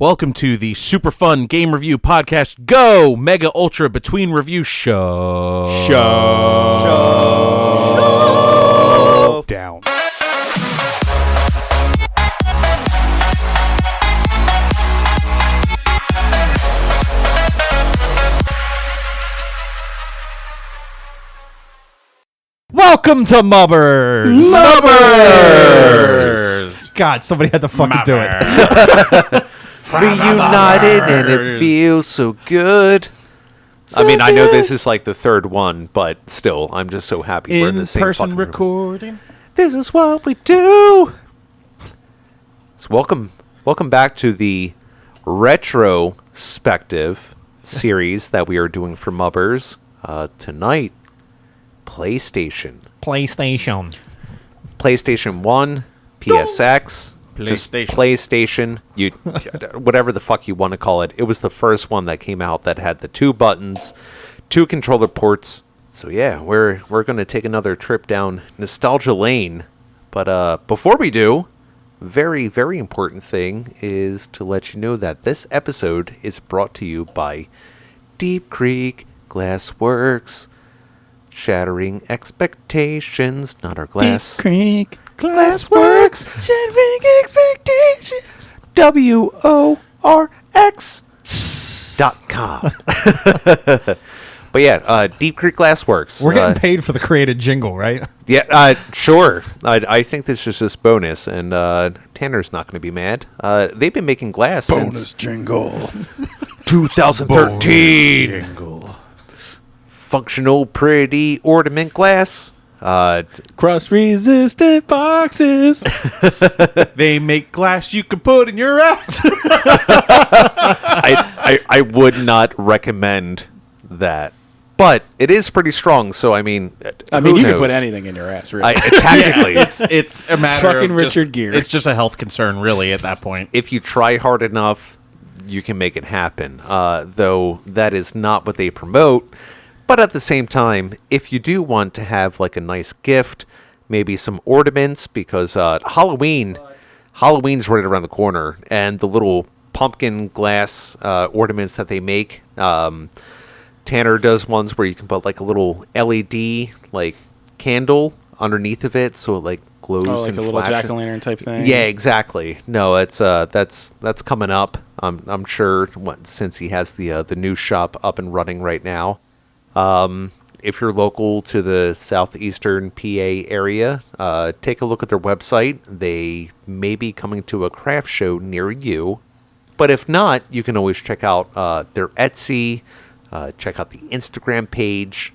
Welcome to the super fun game review podcast. Go Mega Ultra Between Review Show. Down. Welcome to MUBRS. God, somebody had to fucking do it. Reunited and it feels so good. I mean, I know this is like the third one, but still, I'm just so happy we're in the same In-person fucking recording. This is what we do. So welcome back to the retrospective series that we are doing for MUBRS. Tonight, PlayStation 1, PSX, just PlayStation, whatever the fuck you want to call it. It was the first one that came out that had the 2 buttons, 2 controller ports. So yeah, we're going to take another trip down nostalgia lane. But before we do, very, very important thing is to let you know that this episode is brought to you by Deep Creek Glassworks. Shattering expectations, not our glass. Deep Creek Glassworks. Shattering expectations. WORX.com. But yeah, Deep Creek Glassworks. We're getting paid for the created jingle, right? Yeah, sure. I think this is just bonus, and Tanner's not going to be mad. They've been making glass since jingle. 2013. Bonus jingle. Functional, pretty ornament glass. Cross-resistant boxes. They make glass you can put in your ass. I would not recommend that, but it is pretty strong. So I mean, you can put anything in your ass. Really, technically, it's a matter fucking of Richard Gere. It's just a health concern, really, at that point. if you try hard enough, you can make it happen. Though that is not what they promote. But at the same time, if you do want to have like a nice gift, maybe some ornaments, because Halloween's right around the corner, and the little pumpkin glass ornaments that they make, Tanner does ones where you can put like a little LED like candle underneath of it, so it like glows like and a little flashes. jack-o'-lantern type thing. Yeah, exactly. No, that's coming up. I'm sure since he has the new shop up and running right now. If you're local to the southeastern PA area, take a look at their website. They may be coming to a craft show near you. But if not, you can always check out their Etsy, check out the Instagram page.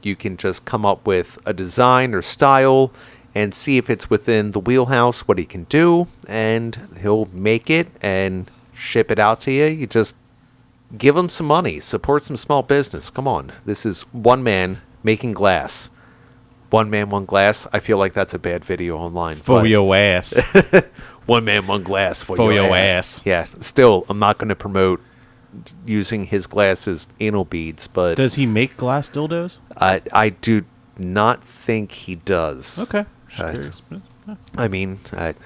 You can just come up with a design or style and see if it's within the wheelhouse, what he can do, and he'll make it and ship it out to you. You just give him some money. Support some small business. Come on. This is one man making glass. One man, one glass. I feel like that's a bad video online. For your ass. One man, one glass for For your your ass. ass. Yeah. Still, I'm not going to promote using his glass as anal beads, but Does he make glass dildos? I do not think he does. Okay. Just curious. I mean, at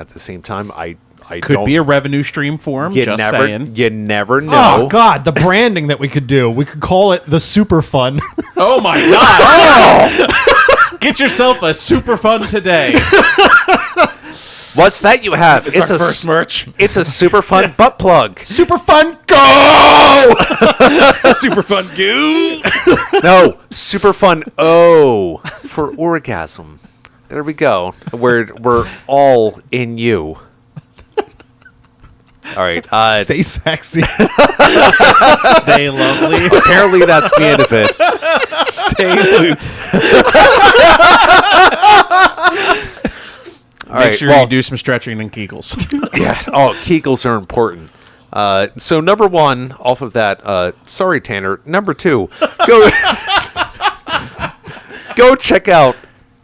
the same time, I Could don't, be a revenue stream for him. Just saying. You never know. Oh, God, the branding that we could do. We could call it the Super Fun. Oh my God! Get yourself a super fun today. What's that you have? It's our first merch. It's a super fun butt plug. Super Fun, go! Super fun goo. No, super fun O for orgasm. There we go. We're all in you. All right. Stay sexy. Stay lovely. Apparently, that's the end of it. Stay loose. All Make right, sure well, you do some stretching and Kegels. Yeah. Oh, Kegels are important. So number one, off of that. Sorry, Tanner. Number two, go check out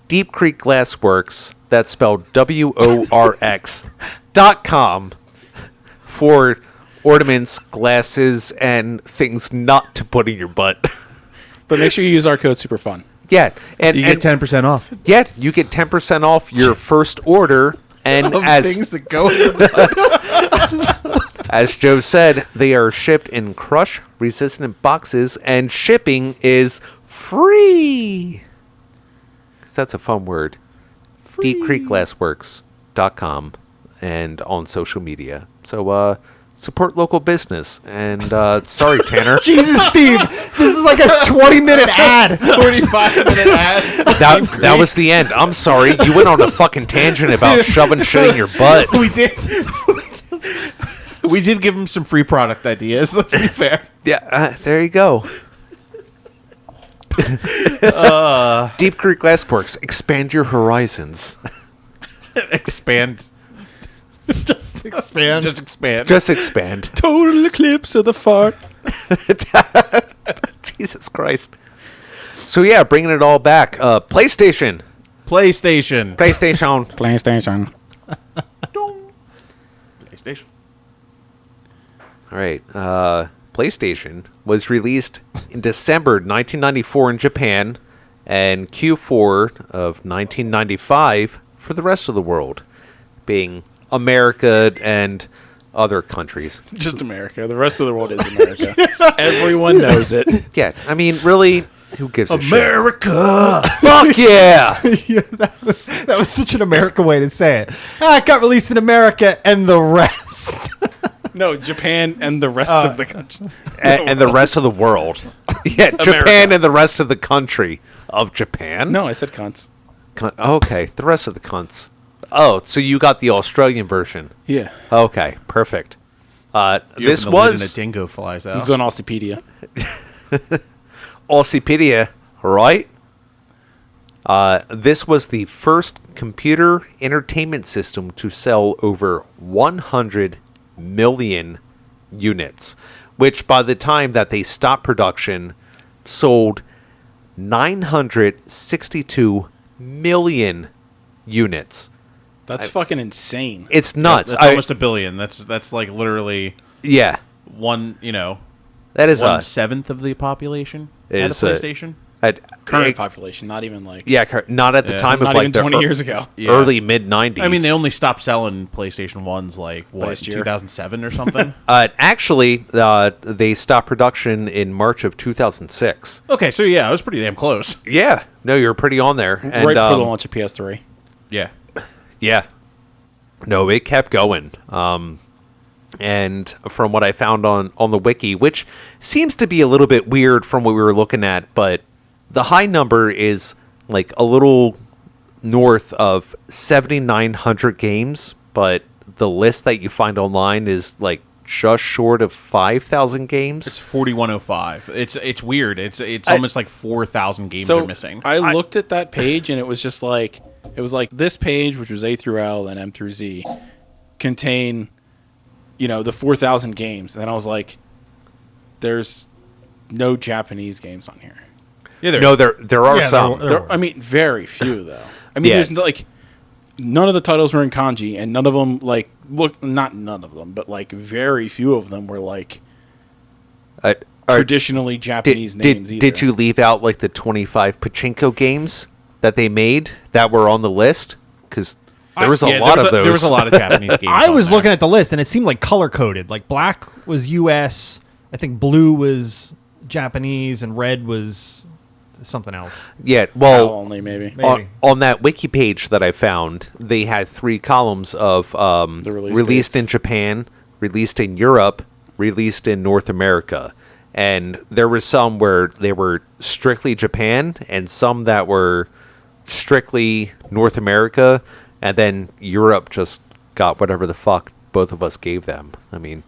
Deep Creek Glassworks. That's spelled WORX.com for ornaments, glasses, and things not to put in your butt. But make sure you use our code SUPERFUN. Yeah, and You get 10% off. Yeah, you get 10% off your first order, and Of as things that go in your butt. As Joe said, they are shipped in crush-resistant boxes, and shipping is free. 'Cause that's a fun word. DeepCreekGlassworks.com and on social media. So, support local business. And sorry, Tanner. Jesus, Steve, this is like a 20-minute ad. 45-minute ad. That was the end. I'm sorry. You went on a fucking tangent about shoving shit in your butt. We did. We did give him some free product ideas. Let's be fair. Yeah, there you go. Deep Creek Glassworks, expand your horizons. Expand. Just expand. Just expand. Just expand. Total eclipse of the fart. Jesus Christ. So yeah, bringing it all back. PlayStation. PlayStation. PlayStation. PlayStation. All right. PlayStation was released in December 1994 in Japan and Q4 of 1995 for the rest of the world, being America and other countries. Just America. The rest of the world is America. Everyone knows it. Yeah, I mean, really, who gives a shit? America. Fuck yeah! Yeah, that was such an America way to say it. It got released in America and the rest. No, Japan and the rest of the country. And the rest of the world. Yeah, Japan and the rest of the country of Japan? No, I said cunts. Okay, the rest of the cunts. Oh, so you got the Australian version. Yeah. Okay, perfect. This Open the lid and a was dingo flies out. It's on Aussipedia. Aussipedia, right? This was the first computer entertainment system to sell over 100 million units, which by the time that they stopped production sold 962 million units. That's fucking insane. It's nuts. That's almost a billion. That's like literally Yeah, one, that is 1/7 of the population had a Is, PlayStation. Current population, not even like... Yeah, not at the Yeah. time of Not like even the 20 years ago. Yeah. early mid 90s. I mean, they only stopped selling PlayStation 1s like, what, Last year. 2007 or something? Actually, they stopped production in March of 2006. Okay, so yeah, I was pretty damn close. Yeah, no, you're pretty on there. And, Right before the launch of PS3. Yeah. Yeah. No, it kept going. And from what I found on the wiki, which seems to be a little bit weird from what we were looking at, but the high number is like a little north of 7,900 games, but the list that you find online is like just short of 5,000 games. It's 4105. It's weird. It's almost like 4,000 games are missing. I looked at that page and it was just like... It was like this page, which was A through L and M through Z, contain, the 4,000 games. And then I was like, there's no Japanese games on here. Yeah, No, there are Yeah, some. there- Very few, though. I mean, Yeah. there's like... None of the titles were in kanji, and none of them, not none of them, but, very few of them were, traditionally Japanese names either. Did you leave out like the 25 pachinko games that they made that were on the list? Because there was a lot of those. There was a lot of Japanese games. I was looking at the list, and it seemed like color-coded. Like, black was U.S., I think blue was Japanese, and red was something else. Yeah, PAL well, only, maybe. on that wiki page that I found, they had 3 columns of The release released dates. in Japan, released in Europe, released in North America. And there was some where they were strictly Japan and some that were strictly North America, and then Europe just got whatever the fuck both of us gave them. I mean,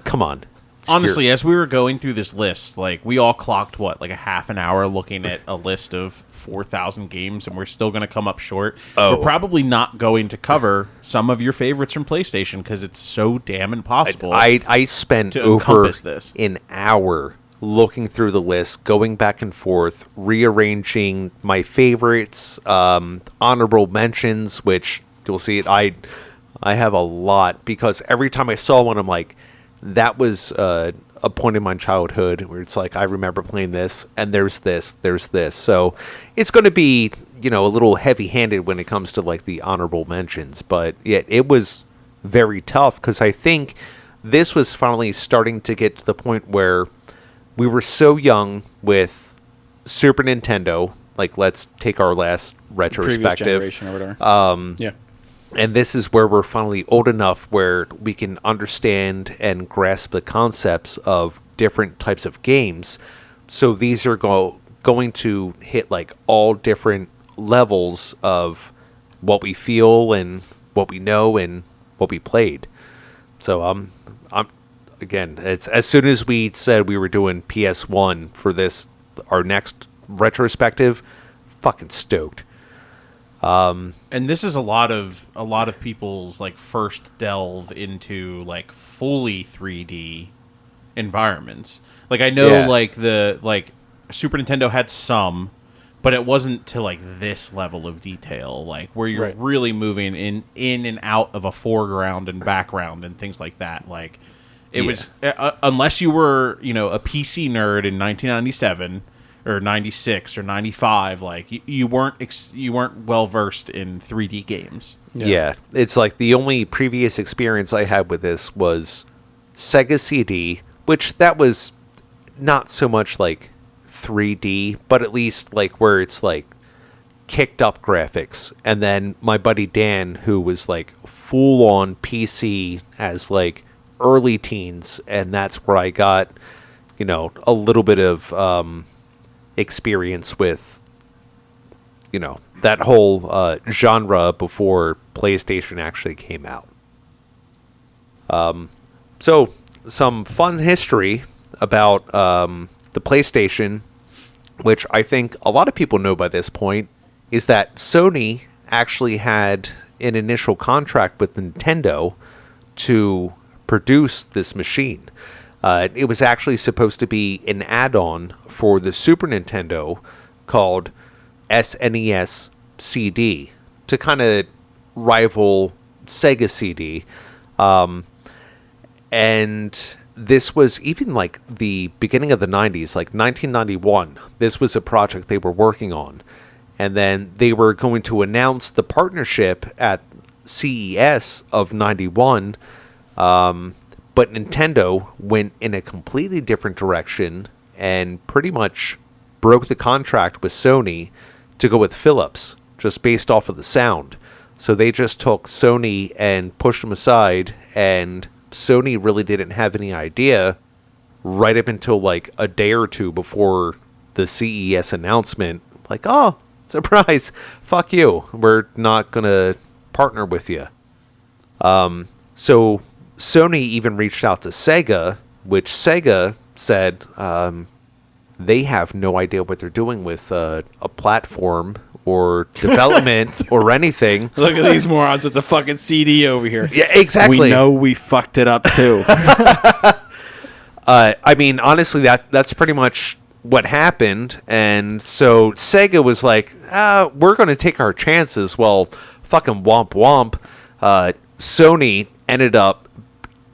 come on. It's Honestly, as we were going through this list, we all clocked, like a half an hour looking at a list of 4,000 games, and we're still going to come up short. Oh. We're probably not going to cover some of your favorites from PlayStation because it's so damn impossible. I spent to over encompass this. an hour looking through the list, going back and forth, rearranging my favorites, honorable mentions, which you'll see it. I have a lot because every time I saw one, I'm like, that was a point in my childhood where it's like I remember playing this, and there's this. So it's going to be a little heavy-handed when it comes to like the honorable mentions, but yeah, it was very tough because I think this was finally starting to get to the point where we were so young with Super Nintendo. Like, let's take our last retrospective. Previous generation or whatever. Yeah. And this is where we're finally old enough where we can understand and grasp the concepts of different types of games. So these are going to hit like all different levels of what we feel and what we know and what we played. So I'm again, it's as soon as we said we were doing PS1 for this, our next retrospective, fucking stoked. And this is a lot of people's like first delve into like fully 3D environments. Like I know like the Super Nintendo had some, but it wasn't to like this level of detail, like where you're really moving in and out of a foreground and background and things like that. Like it was unless you were, you know, a PC nerd in 1997 or 96 or 95, like you weren't well versed in 3D games. Yeah, it's like the only previous experience I had with this was Sega CD, which that was not so much like 3D, but at least like where it's like kicked up graphics. And then my buddy Dan, who was like full on PC as like early teens, and that's where I got, you know, a little bit of experience with, you know, that whole genre before PlayStation actually came out. So some fun history about the PlayStation, which I think a lot of people know by this point, is that Sony actually had an initial contract with Nintendo to produce this machine. It was actually supposed to be an add-on for the Super Nintendo called SNES CD to kind of rival Sega CD. And this was even like the beginning of the 90s, like 1991. This was a project they were working on. And then they were going to announce the partnership at CES of 91. But Nintendo went in a completely different direction and pretty much broke the contract with Sony to go with Philips, just based off of the sound. So they just took Sony and pushed them aside, and Sony really didn't have any idea right up until like a day or two before the CES announcement. Like, oh, surprise, fuck you. We're not going to partner with you. So Sony even reached out to Sega, which Sega said they have no idea what they're doing with a platform or development or anything. Look at these morons with the fucking CD over here. Yeah, exactly. We know we fucked it up too. I mean, honestly, that's pretty much what happened. And so Sega was like, we're going to take our chances. Well, fucking womp womp. Sony ended up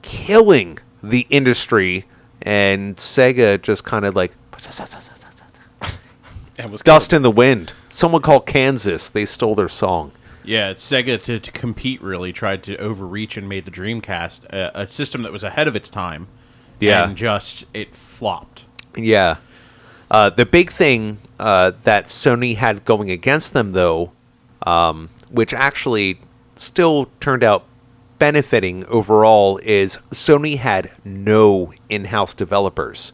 killing the industry, and Sega just kind of like And was dust in the wind. Someone called Kansas. They stole their song. Yeah, Sega to compete really tried to overreach and made the Dreamcast a system that was ahead of its time. Yeah. And just it flopped. Yeah. The big thing that Sony had going against them, though, which actually still turned out benefiting overall, is Sony had no in-house developers,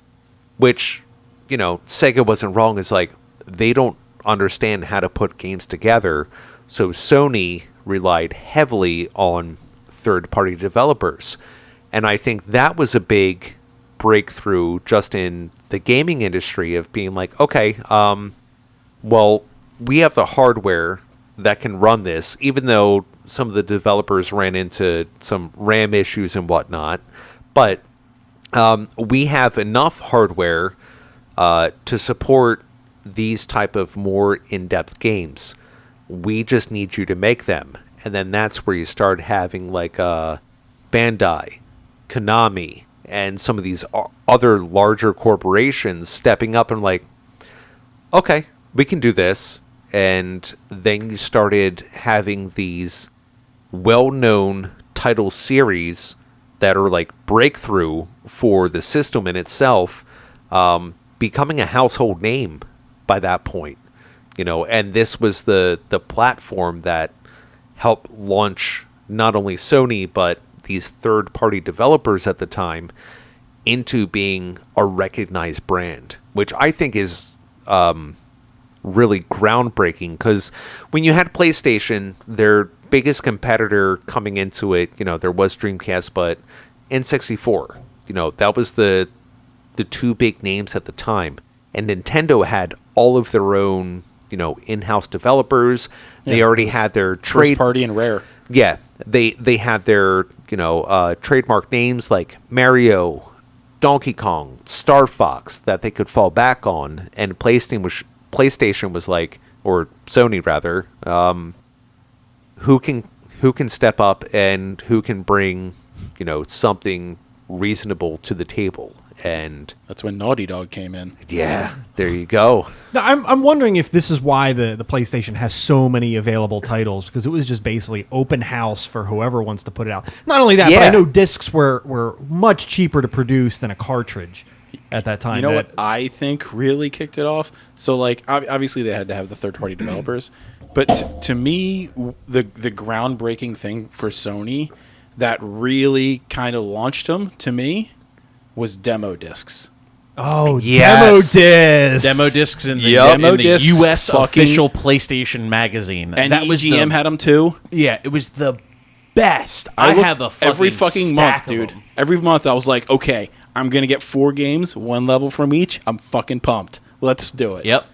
which, you know, Sega wasn't wrong. Is like, they don't understand how to put games together. So Sony relied heavily on third-party developers. And I think that was a big breakthrough just in the gaming industry of being like, okay, well, we have the hardware that can run this, even though some of the developers ran into some RAM issues and whatnot. But we have enough hardware to support these type of more in-depth games. We just need you to make them. And then that's where you start having like Bandai, Konami, and some of these other larger corporations stepping up and like, okay, we can do this. And then you started having these well-known title series that are like breakthrough for the system in itself, becoming a household name by that point, and this was the platform that helped launch not only Sony, but these third-party developers at the time into being a recognized brand, which I think is really groundbreaking, because when you had PlayStation, their biggest competitor coming into it, there was Dreamcast, but N64, that was the two big names at the time. And Nintendo had all of their own, in-house developers. Yeah, they already had their trade first party and Rare. Yeah, they had their, trademark names like Mario, Donkey Kong, Star Fox that they could fall back on, and PlayStation was like, or Sony rather, who can step up and who can bring, something reasonable to the table. And that's when Naughty Dog came in. Yeah, there you go. Now, I'm wondering if this is why the PlayStation has so many available titles, because it was just basically open house for whoever wants to put it out. Not only that, but I know discs were much cheaper to produce than a cartridge at that time. You know what I think really kicked it off? So, like, obviously they had to have the third-party developers, but to me, the groundbreaking thing for Sony that really kind of launched them, to me, was demo discs. Oh, yes. Demo Demo discs discs. in the, U.S. official PlayStation magazine. And that was EGM had them too. Yeah, it was the best. I have a fucking every fucking stack month, dude. of them. Every month I was like, okay, I'm going to get 4 games, 1 level from each. I'm fucking pumped. Let's do it. Yep.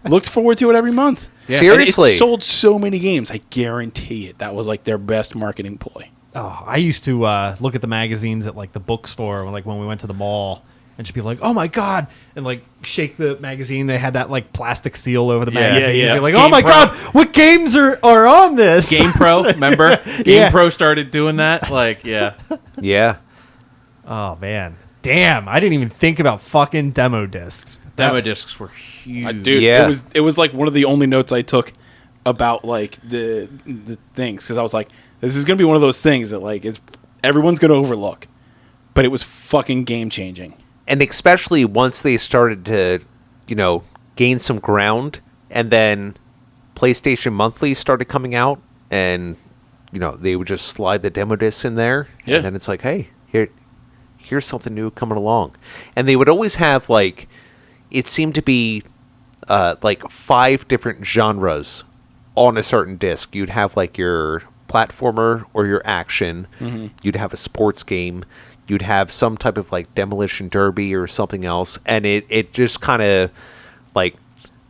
Looked forward to it every month. Yeah. Seriously. And it sold so many games. I guarantee it. That was like their best marketing ploy. Oh, I used to look at the magazines at like the bookstore, like when we went to the mall, and just be like, "Oh my god!" and like shake the magazine. They had that like plastic seal over the magazine. Yeah. Be like, Game "Oh my Pro. god, what games are on this?" Game Pro, remember? Game Pro started doing that. Like, yeah. Yeah. Oh man, damn! I didn't even think about fucking demo discs. Demo discs were huge. Dude, Yeah. it was like one of the only notes I took about like the things, because I was like, this is gonna be one of those things that like everyone's gonna overlook, but it was fucking game changing. And especially once they started to, gain some ground, and then PlayStation Monthly started coming out, and they would just slide the demo discs in there, Yeah. and then it's like, hey, here's something new coming along. And they would always have like, it seemed to be like 5 different genres on a certain disc. You'd have like your platformer or your action. Mm-hmm. You'd have a sports game. You'd have some type of like demolition derby or something else. And it just kind of like,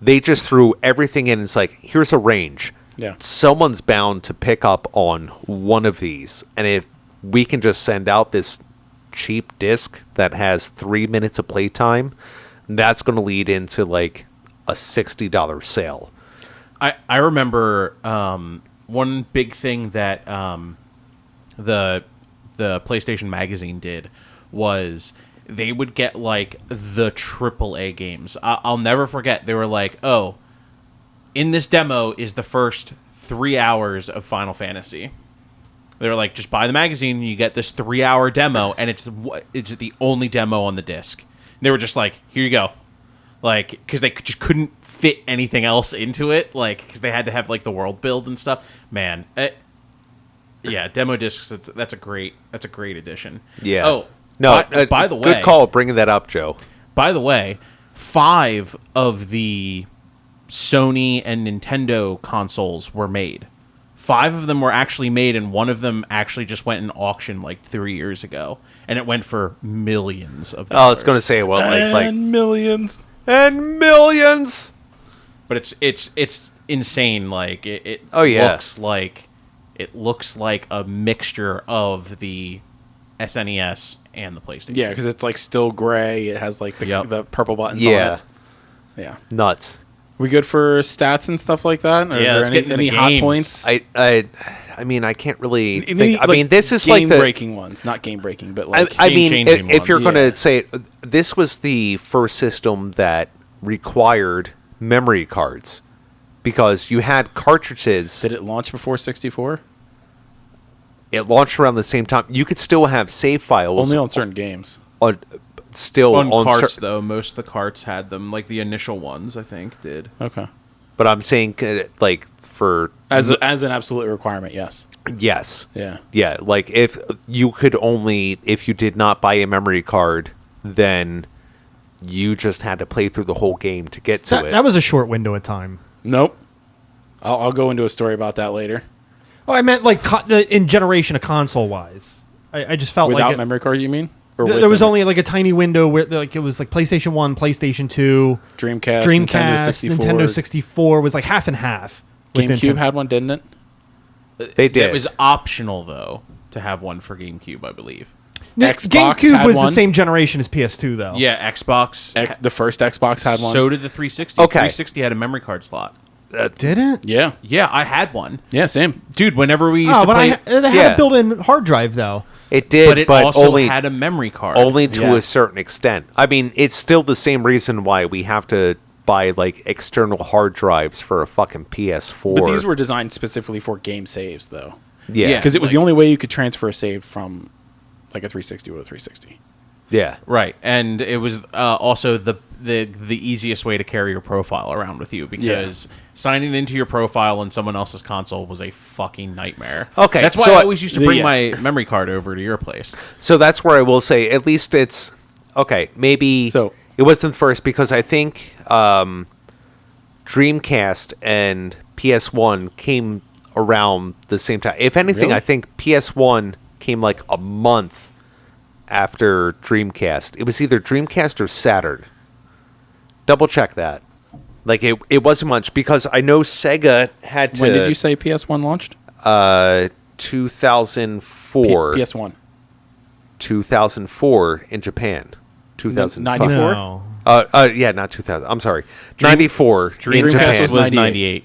they just threw everything in. It's like, here's a range. Yeah. Someone's bound to pick up on one of these. And if we can just send out this cheap disc that has 3 minutes of playtime, that's going to lead into like a $60 sale. I remember one big thing that the PlayStation magazine did was they would get like the AAA games. I'll never forget. They were like, "Oh, in this demo is the first 3 hours of Final Fantasy." They were like, "Just buy the magazine, and you get this 3-hour demo, and it's the only demo on the disc." And they were just like, "Here you go," like because they just couldn't fit anything else into it, like because they had to have like the world build and stuff. Man, yeah, demo discs. That's a great addition. Yeah. Oh no. By the way, good call bringing that up, Joe. By the way, 5 of the Sony and Nintendo consoles were made. 5 of them were actually made, and one of them actually just went in auction like 3 years ago, and it went for millions of dollars. Oh, it's going to say, well, like millions and millions. But it's insane. Like it Oh, yeah. looks like a mixture of the SNES and the PlayStation. Yeah, because it's like still gray. It has like the purple buttons Yeah. on it. Yeah. Nuts. We good for stats and stuff like that? Or Yeah, is let's there get into any the hot games. points? I mean, I can't really You think. need, I mean, this is like game the breaking ones, not game breaking, but like I mean, game-changing if you're ones. going Yeah. to say this was the first system that required memory cards, because you had cartridges. did it launch before 64? it launched around the same time. You could still have save files. Only on certain games. On carts, though. Most of the carts had them. Like, the initial ones, I think, did. Okay. But I'm saying, like, for... As an absolute requirement, yes. Yes. Yeah. Yeah, like, if you did not buy a memory card, then you just had to play through the whole game to get to it. That was a short window of time. Nope. I'll go into a story about that later. Oh, I meant like in generation of console-wise. I just felt Without like... memory cards, you mean? Or there was only like a tiny window where like it was like PlayStation 1, PlayStation 2, Dreamcast, Nintendo 64 was like half and half. GameCube had one, didn't it? They did. It was optional, though, to have one for GameCube, I believe. Xbox GameCube had was one. the same generation as PS2, though. Yeah, Xbox. The first Xbox had one. So did the 360. Okay. 360 had a memory card slot. Did it? Yeah. Yeah, I had one. Yeah, same. Dude, whenever we used Oh, to but play... they had a built-in hard drive, though. It did, but it also had a memory card. only to Yeah. a certain extent. I mean, it's still the same reason why we have to buy like external hard drives for a fucking PS4. But these were designed specifically for game saves, though. yeah, Because it was the only way you could transfer a save from like a 360 to a 360. yeah, Right, and it was also the easiest way to carry your profile around with you, because signing into your profile on someone else's console was a fucking nightmare. Okay, that's why so I always used to bring yeah. my memory card over to your place. So that's where I will say at least it's okay. Maybe So- it wasn't first because I think Dreamcast and PS1 came around the same time. If anything, Really? I think PS1 came like a month after Dreamcast. It was either Dreamcast or Saturn. Double check that. Like it wasn't much because I know Sega had to. When did you say PS1 launched? 2004. PS1. 2004 in Japan. 2005. 94? No. Yeah, not 2000. I'm sorry. 94 in Dreamcast Japan. was Was 98. 98.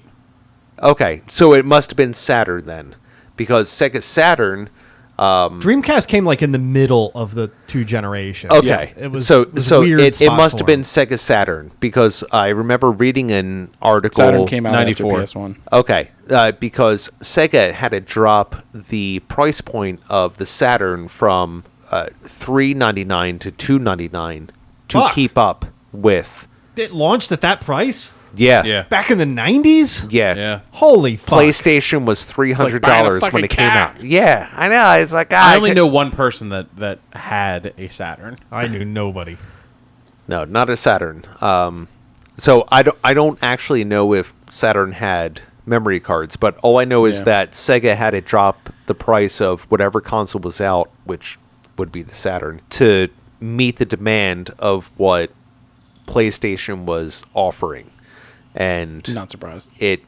Okay, so it must have been Saturn then, because Sega Saturn. Dreamcast came like in the middle of the two generations. Okay, It was so it was a weird it spot must for have been them. Sega Saturn because I remember reading an article. Saturn came out 94. after PS1. Okay, because Sega had to drop the price point of the Saturn from $399 to $299 to Fuck. keep up with. It launched at that price Yeah, Yeah. back in the 90s. yeah. Yeah. Holy fuck! PlayStation was $300 buying a when fucking it came cat. out. Yeah, I know. It's like I only know one person that had a Saturn. I knew nobody. No, not a Saturn. So I don't actually know if Saturn had memory cards, but all I know is Yeah. that Sega had to drop the price of whatever console was out, which would be the Saturn, to meet the demand of what PlayStation was offering, and Not surprised. it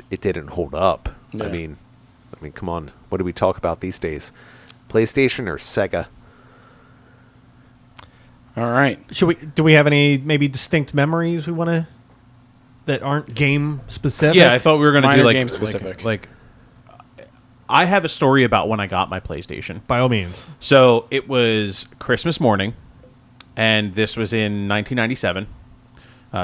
didn't hold up. Yeah. I mean, come on. What do we talk about these days? PlayStation or Sega? All right. Do we have any maybe distinct memories we want to that aren't game specific? Yeah, I thought we were going to Mine do are like game specific. Like, I have a story about when I got my PlayStation. by all means. So it was Christmas morning, and this was in 1997.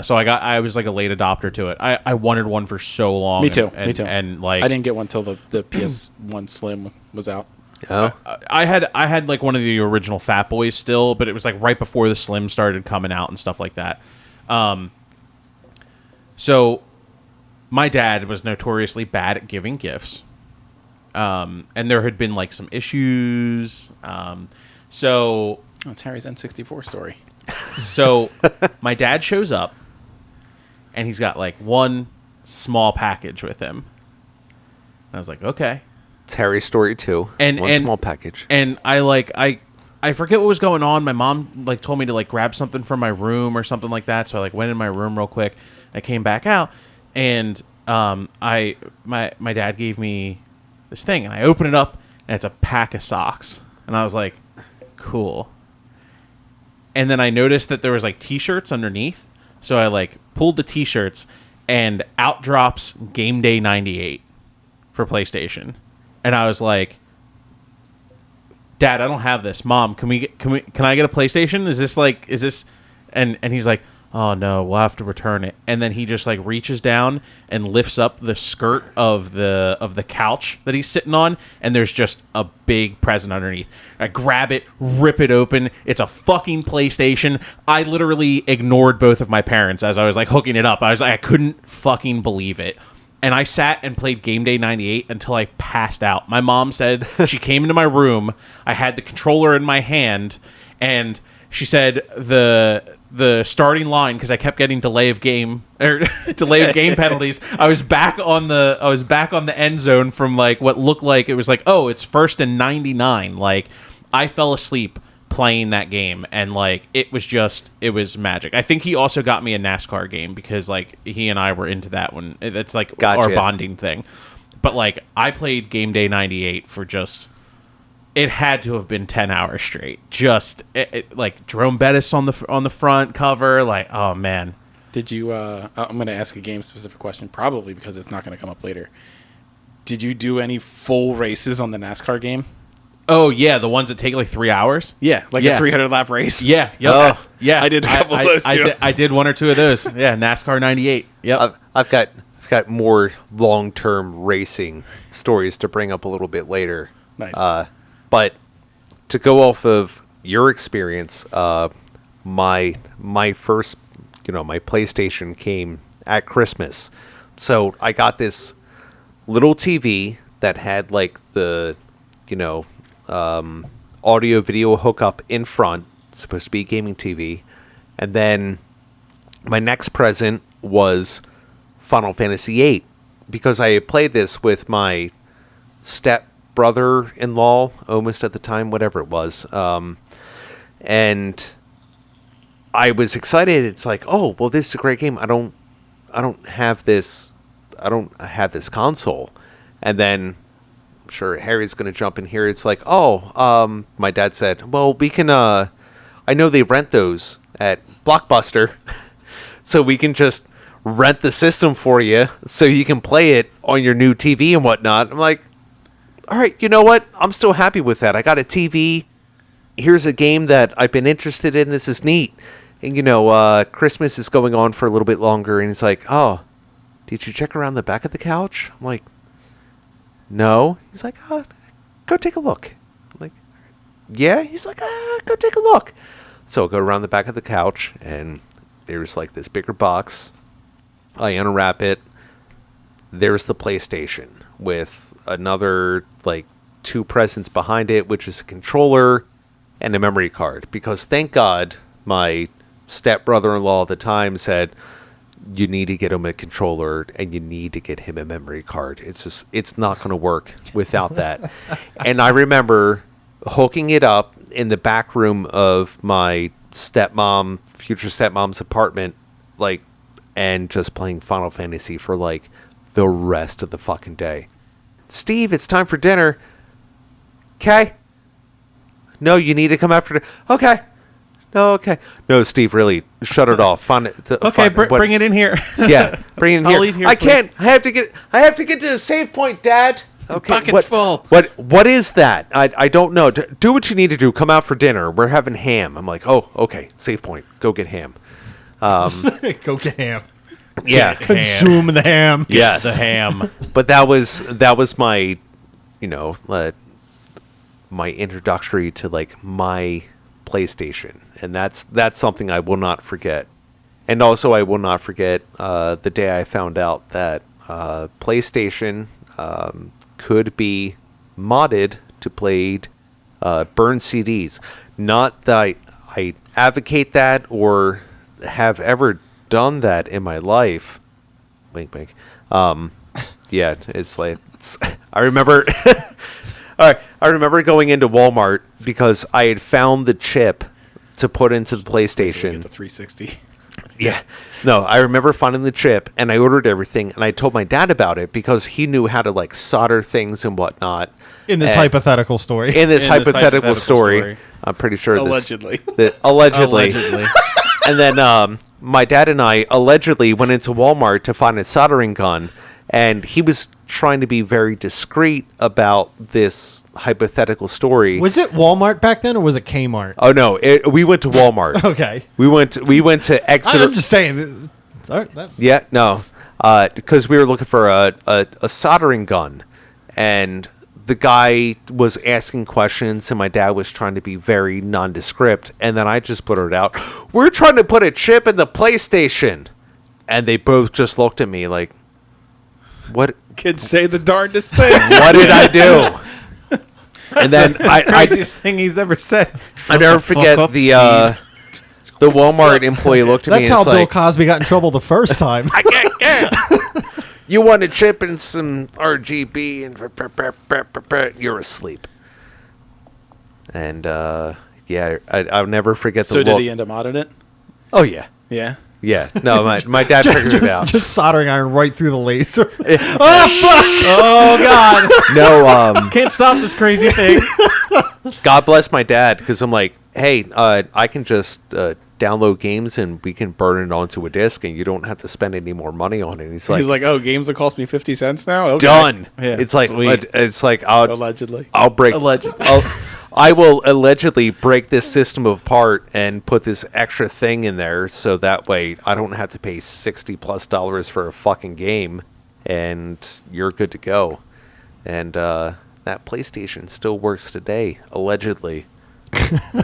So I was like a late adopter to it. I wanted one for so long. Me too. And, Me too. And like I didn't get one till the PS1 Slim was out. Oh, I had like one of the original Fat Boys still, but it was like right before the Slim started coming out and stuff like that. So my dad was notoriously bad at giving gifts. And there had been like some issues. So Oh, it's Harry's N64 story. So my dad shows up, and he's got like one small package with him. I was like, okay. it's Harry's Story 2. And One small package. And I forget what was going on. My mom like told me to like grab something from my room or something like that. So I like went in my room real quick. I came back out, and my dad gave me this thing, and I open it up, and it's a pack of socks, and I was like, cool. And then I noticed that there was like t-shirts underneath, so I like pulled the t-shirts, and out drops Game Day 98 for PlayStation, and I was like, Dad, I don't have this. Mom, can I get a PlayStation? Is this? And he's like, oh no, we'll have to return it. And then he just like reaches down and lifts up the skirt of the couch that he's sitting on, and there's just a big present underneath. I grab it, rip it open. It's a fucking PlayStation. I literally ignored both of my parents as I was like hooking it up. I couldn't fucking believe it. And I sat and played Game Day 98 until I passed out. My mom said she came into my room. I had the controller in my hand, and she said the starting line, because I kept getting delay of game penalties. I was back on the end zone from like what looked like it was like, oh, it's 1st and 99. Like I fell asleep playing that game, and like it was magic. I think he also got me a NASCAR game because like he and I were into that one. It's like our bonding thing. But like I played Game Day 98 for just, it had to have been 10 hours straight. Just like Jerome Bettis on the front cover. Like, oh man. Did you? I'm going to ask a game specific question, probably because it's not going to come up later. Did you do any full races on the NASCAR game? Oh yeah, the ones that take like 3 hours. Yeah, like a 300 lap race. Yeah, yeah. I did a couple of those too. I did one or two of those. Yeah, NASCAR 98. Yep. I've got more long-term racing stories to bring up a little bit later. Nice. But to go off of your experience, my first, my PlayStation came at Christmas. So I got this little TV that had like the, audio video hookup in front. It's supposed to be a gaming TV. And then my next present was Final Fantasy VIII, because I had played this with my brother-in-law almost at the time, whatever it was. And I was excited. It's like, oh, well, this is a great game. I don't have this console. And then I'm sure Harry's going to jump in here. It's like, oh, my dad said, well, we can, I know they rent those at Blockbuster, so we can just rent the system for you so you can play it on your new TV and whatnot. I'm like, all right, you know what? I'm still happy with that. I got a TV. Here's a game that I've been interested in. This is neat. And, Christmas is going on for a little bit longer. And it's like, oh, did you check around the back of the couch? I'm like, no. He's like, oh, go take a look. I'm like, yeah? He's like, go take a look. So I go around the back of the couch, and there's like this bigger box. I unwrap it. There's the PlayStation with another like 2 presents behind it, which is a controller and a memory card. Because thank God my stepbrother-in-law at the time said, you need to get him a controller and you need to get him a memory card. It's not going to work without that. And I remember hooking it up in the back room of my future stepmom's apartment, like, and just playing Final Fantasy for like the rest of the fucking day. Steve, it's time for dinner. Okay. No, you need to come after dinner. Okay. No, okay. No, Steve, really, shut it off. Bring it in here. Yeah, bring it in here. I'll eat here. I can't. I have to get to the save point, Dad. Okay. Bucket's full. What is that? I don't know. Do what you need to do. Come out for dinner. We're having ham. I'm like, oh, okay. Save point. Go get ham. Go get ham. Yeah. Consume the ham. Yes. The ham. But that was my, my introductory to like my PlayStation, and that's something I will not forget. And also, I will not forget the day I found out that PlayStation could be modded to play burn CDs. Not that I advocate that or have ever done that in my life. Wink, wink. Yeah, it's like I remember. All right, I remember going into Walmart because I had found the chip to put into the PlayStation. Get the 360. Yeah. No, I remember finding the chip, and I ordered everything, and I told my dad about it because he knew how to like solder things and whatnot. In this hypothetical story. In this hypothetical story. I'm pretty sure Allegedly. Allegedly. And then my dad and I allegedly went into Walmart to find a soldering gun, and he was trying to be very discreet about this hypothetical story. Was it Walmart back then, or was it Kmart? Oh no, we went to Walmart. Okay. We went to Exeter. I'm just saying. Yeah, no, because we were looking for a soldering gun, and the guy was asking questions, and my dad was trying to be very nondescript, and then I just blurted out, "We're trying to put a chip in the PlayStation," and they both just looked at me like, "What? Kids say the darndest things. What did I do?" And then Craziest thing he's ever said. I never forget the Walmart employee looked at me. That's and how it's Bill like, Cosby got in trouble the first time. I can't. You want a chip and some RGB and you're asleep. And yeah, I'll never forget the So look. did he end up modding it? Oh yeah, Yeah. yeah. No, my dad figured it out. Just soldering iron right through the laser. Oh God! No, Can't stop this crazy thing. God bless my dad, because I'm like, hey, I can just download games and we can burn it onto a disc, and you don't have to spend any more money on it. And he's like, oh, games that cost me 50 cents now? Okay. done. Yeah, it's like sweet. Allegedly. I'll break. Allegedly. I will allegedly break this system apart and put this extra thing in there, so that way I don't have to pay $60+ for a fucking game, and you're good to go. And that PlayStation still works today, allegedly,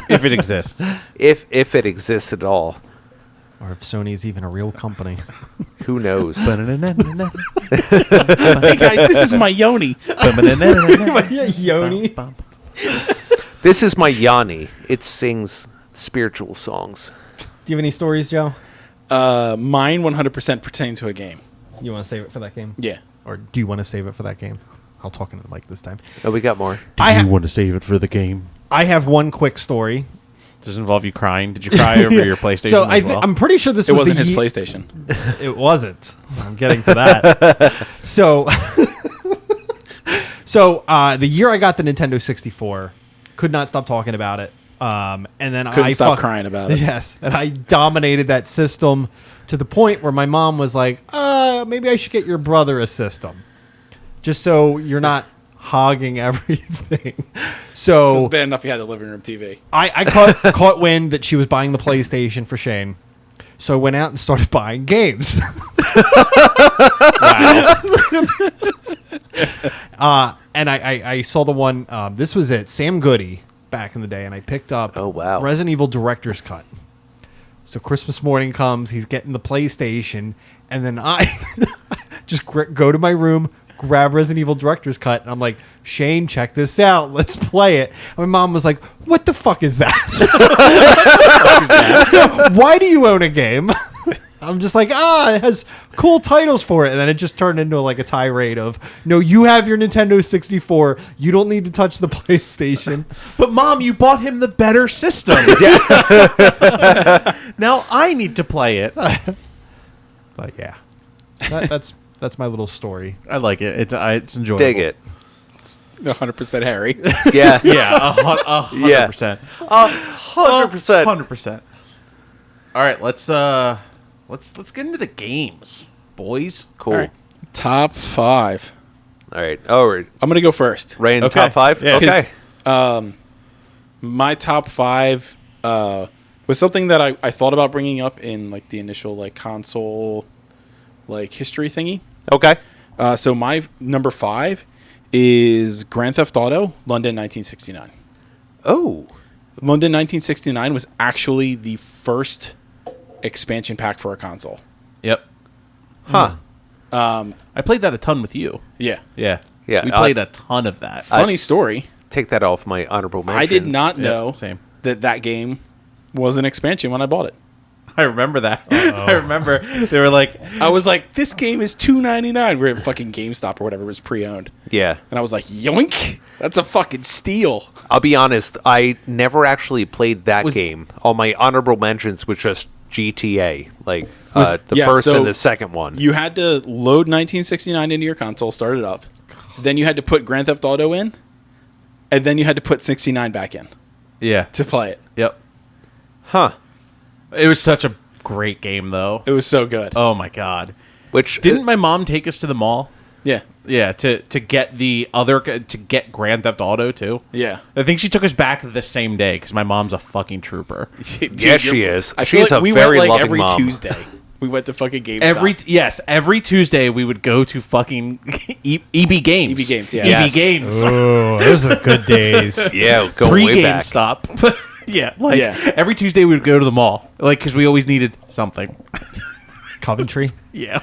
If it exists. if it exists at all. Or if Sony's even a real company. Who knows? Hey, guys, this is my Yoni. Yoni. This is my Yanni. It sings spiritual songs. Do you have any stories, Joe? Mine 100% pertain to a game. You want to save it for that game? Yeah. Or do you want to save it for that game? I'll talk into the mic this time. Oh, we got more. Do you want to save it for the game? I have one quick story. Does it involve you crying? Did you cry over your PlayStation? So as well? I'm pretty sure this It was wasn't the his PlayStation. It wasn't. I'm getting to that. So, the year I got the Nintendo 64, could not stop talking about it. And then Couldn't I stop crying about it. Yes, and I dominated that system to the point where my mom was like, maybe I should get your brother a system, just so you're not hogging everything. It So was bad enough he had the living room TV. I caught wind that she was buying the PlayStation for Shane. So I went out and started buying games. And I saw the one, this was it, Sam Goody back in the day, and I picked up Oh, wow. Resident Evil Director's Cut. So Christmas morning comes, he's getting the PlayStation, and then I just go to my room, grab Resident Evil Director's Cut, and I'm like, Shane, check this out. Let's play it. And my mom was like, what the fuck is that? Why do you own a game? I'm just like, it has cool titles for it. And then it just turned into like a tirade of, no, you have your Nintendo 64. You don't need to touch the PlayStation. But Mom, you bought him the better system. Now I need to play it. But yeah, that's my little story. I like it. It's enjoyable. Dig it. 100% Harry. Yeah. Yeah, 100%. 100%. 100%. All right, let's get into the games, boys. Cool. All right. Top 5. All right. Oh, we're I'm going to go first. right in Okay. top 5? Yeah. Okay. My top 5 was something that I thought about bringing up in like the initial like console like history thingy. Okay. So my number 5 is Grand Theft Auto London 1969. Oh. London 1969 was actually the first expansion pack for a console. Yep. Huh. I played that a ton with you. Yeah. Yeah. Yeah, We played a ton of that. Funny story. Take that off my honorable mentions. I did not Yeah, know same. that game was an expansion when I bought it. I remember that. I remember they were like, I was like, this game is $2.99. We're at fucking GameStop or whatever. It was pre-owned. Yeah. And I was like, yoink. That's a fucking steal. I'll be honest. I never actually played that game. All my honorable mentions was just GTA. Like, the yeah, first so and the second one. You had to load 1969 into your console, start it up. Then you had to put Grand Theft Auto in. And then you had to put 69 back in yeah. to play it. Yep. Huh. It was such a great game, though. It was so good. Oh, my God. Which Didn't my mom take us to the mall? Yeah. Yeah, to get to get Grand Theft Auto too. Yeah. I think she took us back the same day because my mom's a fucking trooper. Dude, Yes, she is. I feel She's like a we very went like loving every mom. Tuesday. We went to fucking GameStop. Every Tuesday we would go to fucking EB Games. EB Games, yeah. EB Yes. Games. Oh, those are the good days. Yeah, go Pre way back. GameStop. Yeah, Yeah. every Tuesday we would go to the mall, like because we always needed something. Coventry. Yeah,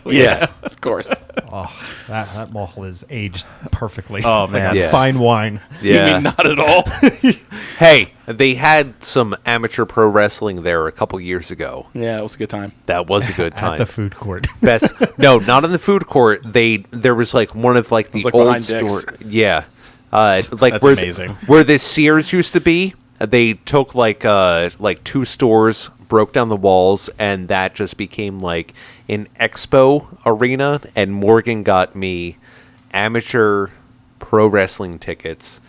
Of course. Oh, that mall is aged perfectly. Oh, Like man. a Yeah. fine wine. Yeah. You mean not at all? Hey, they had some amateur pro wrestling there a couple years ago. Yeah, it was a good time. That was a good At time. the food court. Best. No, not in the food court. There was like one of like the like old behind store. Dick's. Yeah, like That's where amazing. where the Sears used to be. They took like two stores, broke down the walls, and that just became like an expo arena. And Morgan got me amateur pro wrestling tickets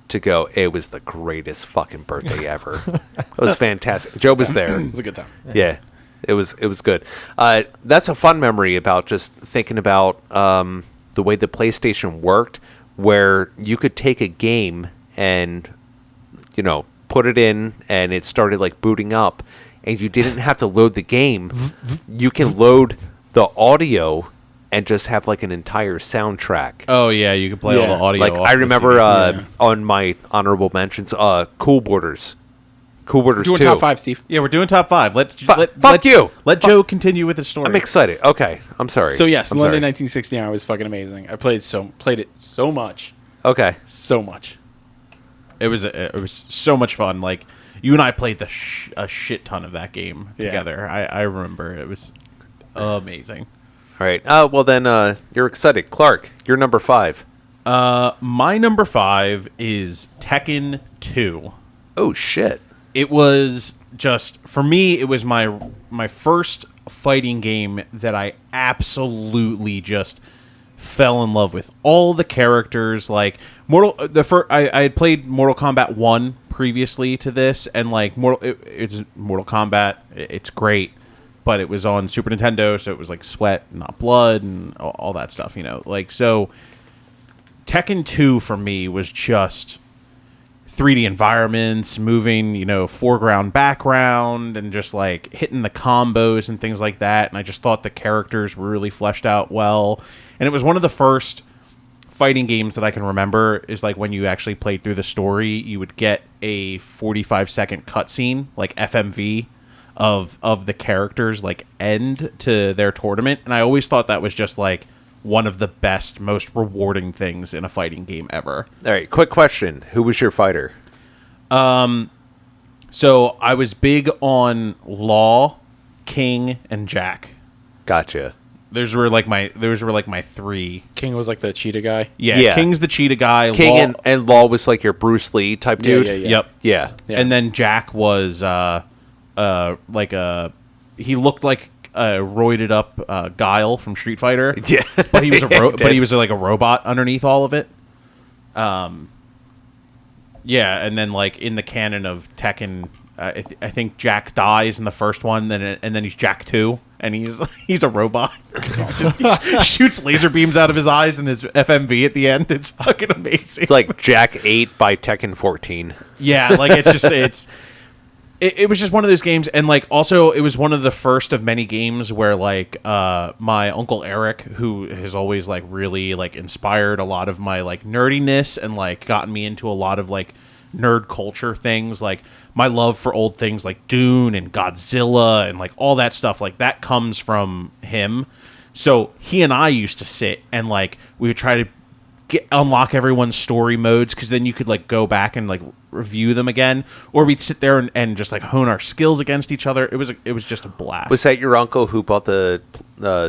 to go. It was the greatest fucking birthday ever. It was fantastic. Joe was there. It was a good time. Yeah, it was good. That's a fun memory about just thinking about the way the PlayStation worked, where you could take a game and put it in, and it started like booting up, and you didn't have to load the game. You can load the audio and just have like an entire soundtrack. Oh yeah, you could play all Yeah. the audio. Like off I the remember CD. on my honorable mentions, Cool Borders. Cool Borders Doing 2. top 5, Steve. Yeah, we're doing top 5. Fuck you. Let Joe continue with his story. I'm excited. Okay, I'm sorry. So yes, I'm London sorry. 1969 was fucking amazing. I played it so much. Okay. So much. It was so much fun. Like you and I played a shit ton of that game Yeah. together. I remember it was amazing. All right. Well then, you're excited, Clark. You're number 5. My number 5 is Tekken 2. Oh shit. It was just for me. It was my first fighting game that I absolutely just fell in love with. All the characters, like I had played Mortal Kombat 1 previously to this, and like it's Mortal Kombat. It's great, but it was on Super Nintendo, so it was like sweat, not blood, and all that stuff. Like so. Tekken 2 for me was just 3D environments, moving, foreground, background, and just like hitting the combos and things like that. And I just thought the characters were really fleshed out well. And it was one of the first fighting games that I can remember is like when you actually played through the story, you would get a 45-second cutscene, like FMV, of the characters like end to their tournament. And I always thought that was just like one of the best, most rewarding things in a fighting game ever. All right. Quick question: who was your fighter? So I was big on Law, King, and Jack. Gotcha. Those were like my 3. King was like the cheetah guy. Yeah, King's the cheetah guy. King Law, and Law was like your Bruce Lee type dude. Yeah. Yep. Yeah. Yeah. And then Jack was he looked like a roided up Guile from Street Fighter. Yeah. But he was He did. like a robot underneath all of it. Yeah, and then like in the canon of Tekken, I think Jack dies in the first one, and then he's Jack 2, and he's a robot. He shoots laser beams out of his eyes and his FMV at the end. It's fucking amazing. It's like Jack 8 by Tekken 14. Yeah, like it was just one of those games, and like also it was one of the first of many games where like my uncle Eric, who has always like really like inspired a lot of my like nerdiness and like gotten me into a lot of like nerd culture things, like my love for old things like Dune and Godzilla and like all that stuff, like that comes from him. So he and I used to sit and like we would try to unlock everyone's story modes, because then you could like go back and like review them again, or we'd sit there and just like hone our skills against each other. It was just a blast. Was that your uncle who bought the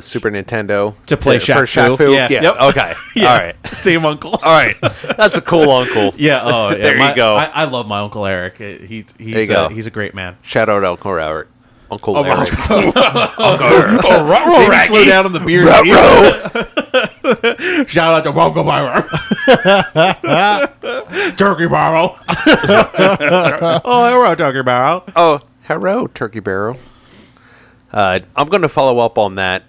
Super Nintendo To play for Shaq Fu? Fu? Yeah. Yep. Okay. Yeah. All right. Same uncle. All right. That's a cool uncle. Yeah. Oh, yeah. There you go. I love my uncle Eric. He's you go. he's a great man. Shout out Uncle Eric. Uncle Oh, Eric. Maybe slow down on the beer. Shout out to Uncle Byron. Turkey Barrel. Oh, hello, Turkey Barrel. Oh, hello, Turkey Barrel. I'm going to follow up on that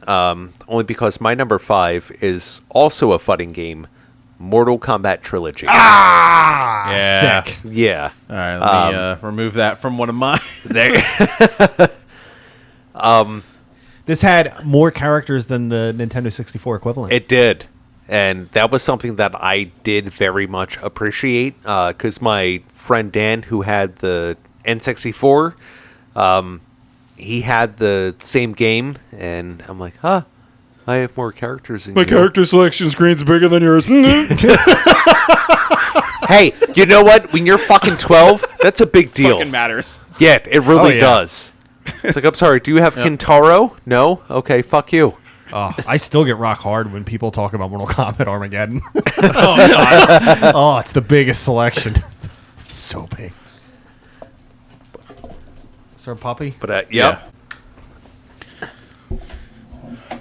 only because my number 5 is also a fighting game, Mortal Kombat Trilogy. Yeah. Sick. Yeah. All right, let me remove that from one of mine. This had more characters than the Nintendo 64 equivalent. It did. And that was something that I did very much appreciate because my friend Dan, who had the N64, he had the same game, and I'm like, I have more characters than you. My character selection screen's bigger than yours. Hey, you know what? When you're fucking 12, that's a big deal. Fucking matters. Yeah, it really yeah. does. It's like, I'm sorry, do you have Kintaro? No? Okay, fuck you. Oh, I still get rock hard when people talk about Mortal Kombat Armageddon. Oh, it's the biggest selection. So big. Sir Puppy? But, yep.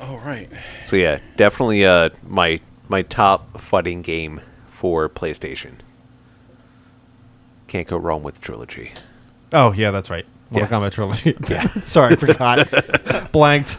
All right. So, yeah, definitely my top fighting game for PlayStation. Can't go wrong with Trilogy. Oh, yeah, that's right. Mortal Yeah. Kombat Trilogy. Yeah. Sorry, I forgot. Blanked.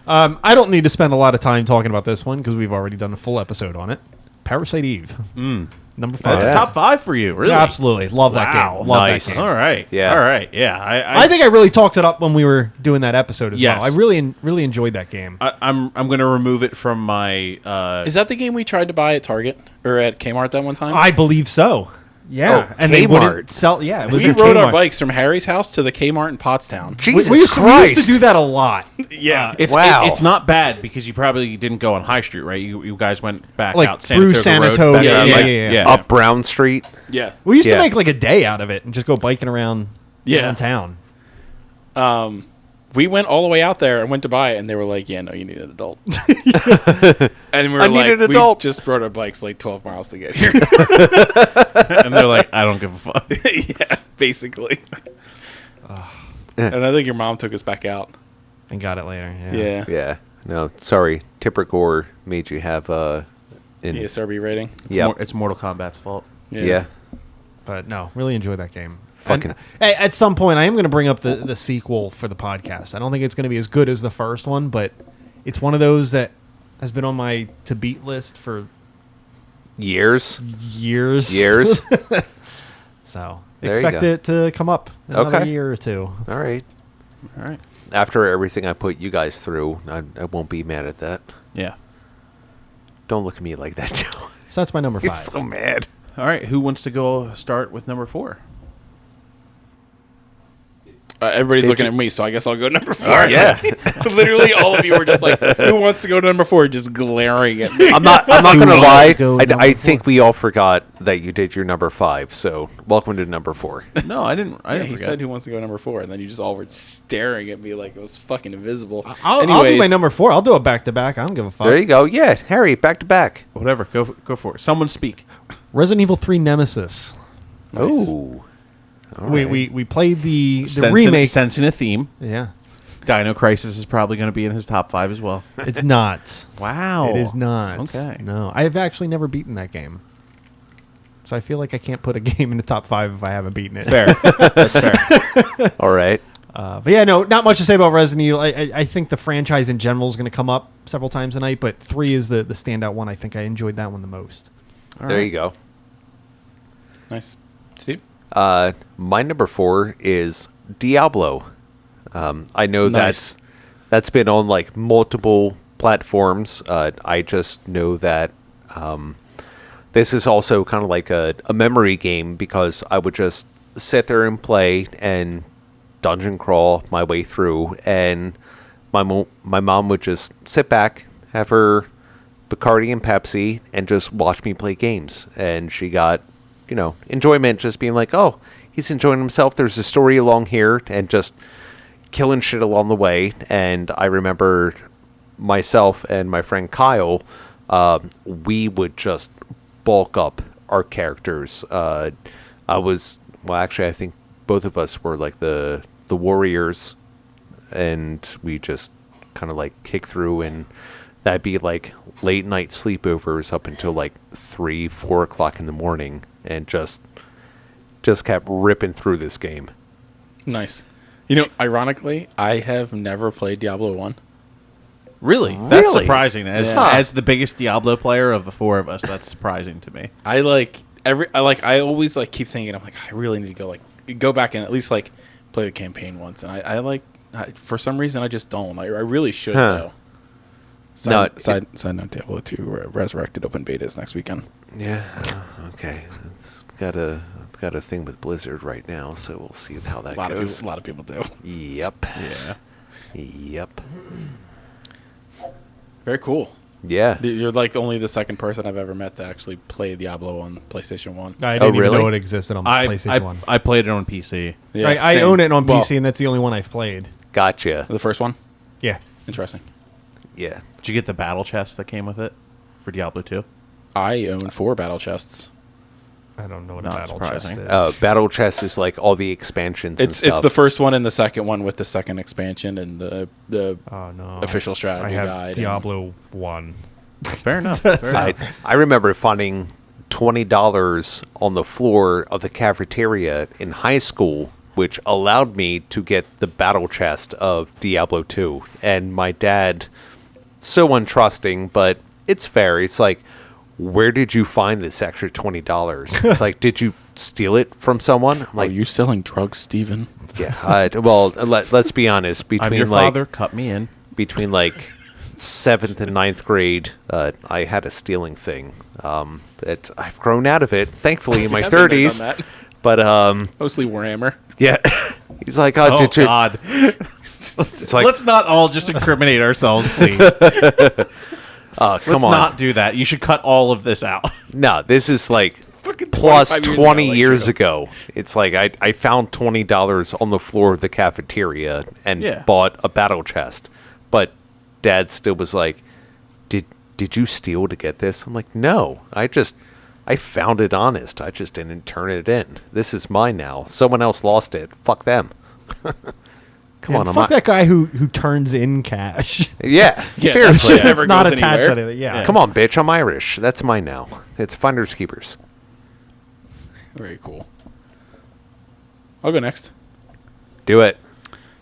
I don't need to spend a lot of time talking about this one because we've already done a full episode on it. Parasite Eve. Number 5. That's yeah. a top 5 for you, really? Yeah, absolutely. Love that Wow. game. Love Nice. that game. All right. Yeah. All right. Yeah. I think I really talked it up when we were doing that episode as Yes. well. I really enjoyed that game. I'm going to remove it from my. Is that the game we tried to buy at Target or at Kmart that one time? I believe so. Yeah, Oh, and they Kmart. wouldn't sell. Yeah, it was we at rode our Kmart. bikes from Harry's house to the Kmart in Pottstown. Jesus We used Christ. to do that a lot. Yeah. Wow. It's not bad because you probably didn't go on High Street, right? You guys went back Like out through Sanatoga Road, Sanatoga, back around, yeah, like- yeah. Up Brown Street. Yeah. We used to Yeah. make like a day out of it and just go biking around downtown. We went all the way out there and went to buy it, and they were like, "Yeah, no, you need an adult." And we were I need an adult. We just rode our bikes like 12 miles to get here. and they're like, I don't give a fuck. Yeah, basically. And I think your mom took us back out. And got it later. Yeah. Yeah. No, sorry. Tipper Gore made you have an ESRB rating. It's Mortal Kombat's fault. Yeah. But no, really enjoyed that game. Fucking- And at some point, I am going to bring up the sequel for the podcast. I don't think it's going to be as good as the first one, but it's one of those that has been on my to beat list for Years. years. So There you expect go. it to come up in another Okay. year or two. All right. All right. After everything I put you guys through, I won't be mad at that. Yeah. Don't look at me like that, Joe. So that's my number 5. He's so mad. All right. Who wants to go start with number 4? Everybody's looking at me, so I guess I'll go number 4. Yeah. Literally, all of you were just like, "Who wants to go to number 4?" Just glaring at me. I'm not going to lie. go I number think we all forgot that you did your number 5. So welcome to number 4. No, I didn't. I didn't He forget. said, "Who wants to go number 4?" And then you just all were staring at me like it was fucking invisible. I'll do my number 4. I'll do it back to back. I don't give a fuck. There you go. Yeah, Harry, back to back. Whatever. Go for it. Someone speak. Resident Evil 3 Nemesis. Nice. Ooh. All We, right. we played the remake. Sensing a theme. Yeah. Dino Crisis is probably going to be in his top 5 as well. It's not. Wow. It is not. Okay. No. I have actually never beaten that game. So I feel like I can't put a game in the top 5 if I haven't beaten it. Fair. That's fair. All right. But yeah, no, not much to say about Resident Evil. I think the franchise in general is going to come up several times tonight, but 3 is the standout one. I think I enjoyed that one the most. There you go. Nice. Steve? My number 4 is Diablo. I know Nice. that's been on like multiple platforms. I just know that this is also kind of like a memory game because I would just sit there and play and dungeon crawl my way through, and my mom would just sit back, have her Bacardi and Pepsi, and just watch me play games, and she got enjoyment just being like, oh, he's enjoying himself. There's a story along here, and just killing shit along the way. And I remember myself and my friend Kyle, we would just bulk up our characters. I think both of us were like the warriors, and we just kind of like kick through, and that'd be like late night sleepovers up until like 3-4 o'clock in the morning, and just kept ripping through this game. Nice. You know, ironically, I have never played Diablo 1. Really? That's Really? surprising. Yeah. As the biggest Diablo player of the four of us, that's surprising to me. I always like keep thinking, I'm like, I really need to go back and at least like play the campaign once. And I for some reason, I just don't. I really should though. Side note, Diablo 2 Resurrected open beta is next weekend. Yeah. Okay. I've got a thing with Blizzard right now, so we'll see how that goes. A lot of people do. Yep. Yeah. Yep. Very cool. Yeah. You're like only the second person I've ever met to actually play Diablo on PlayStation 1. I didn't even really? know it existed on PlayStation 1. I played it on PC. Yeah, I same. own it on Well, PC, and that's the only one I've played. Gotcha. The first one? Yeah. Interesting. Yeah. Did you get the battle chest that came with it for Diablo 2? I own 4 battle chests. I don't know what a Not battle chest surprising. is. Battle chest is like all the expansions. It's and stuff. the first one and the second one with the second expansion and the Oh, no. official strategy I have guide. Diablo 1. Fair enough. Fair enough. I remember finding $20 on the floor of the cafeteria in high school, which allowed me to get the battle chest of Diablo 2. And my dad, so untrusting, but it's fair. It's like, where did you find this extra $20? It's like, did you steal it from someone? I'm Are like, you selling drugs, Steven? yeah. Well, let's be honest. Between I'm your like father. Cut me in. between like 7th and 9th grade, I had a stealing thing. That I've grown out of it, thankfully, in my I've been there, 30s. done that. But Mostly Warhammer. yeah, he's like, oh, Oh, did you? God. It's like, Let's not all just incriminate ourselves, please. come Let's on. not do that. You should cut all of this out. No, this is like Fucking plus 25 years 20 ago, I years should've. ago. It's like I found $20 on the floor of the cafeteria and Yeah. bought a battle chest. But Dad still was like, did you steal to get this? I'm like, no, I found it honest. I just didn't turn it in. This is mine now. Someone else lost it. Fuck them. Come on, And fuck that guy who turns in cash. Yeah, Yeah, seriously. that's never It's not goes attached anywhere. to anything. Yeah. Come on, bitch. I'm Irish. That's mine now. It's finders keepers. Very cool. I'll go next. Do it.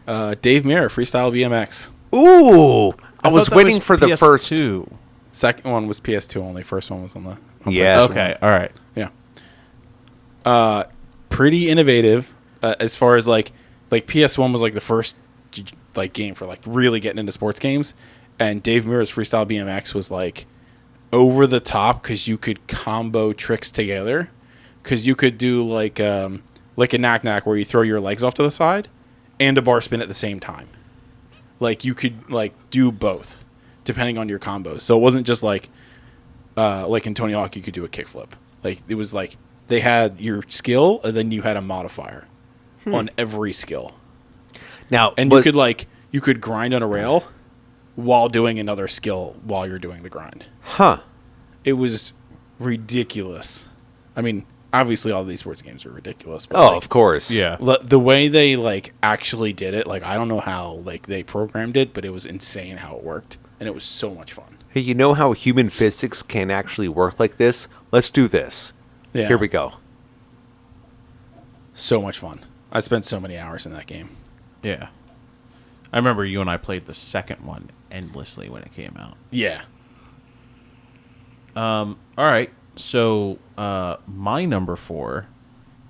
Dave Mirra, Freestyle BMX. Ooh, I was thought that waiting for the first. PS2. Second one was PS2 only. First one was on the Yeah. PlayStation Okay, 1. all right. Yeah. Pretty innovative as far as like PS1 was like the first like game for like really getting into sports games, and Dave Mirra's Freestyle BMX was like over the top because you could combo tricks together, because you could do like a knack where you throw your legs off to the side and a bar spin at the same time. Like you could like do both depending on your combos. So it wasn't just like in Tony Hawk you could do a kickflip. Like it was like they had your skill and then you had a modifier on every skill. Now, And you could grind on a rail while doing another skill while you're doing the grind. huh? It was ridiculous. I mean, obviously all these sports games are ridiculous. But Oh, like, of course. Yeah. the way they like actually did it, like I don't know how like they programmed it, but it was insane how it worked, and it was so much fun. Hey, you know how human physics can actually work like this? Let's do this. Yeah, Here we go. So much fun. I spent so many hours in that game. Yeah. I remember you and I played the second one endlessly when it came out. Yeah. All right. So, my number 4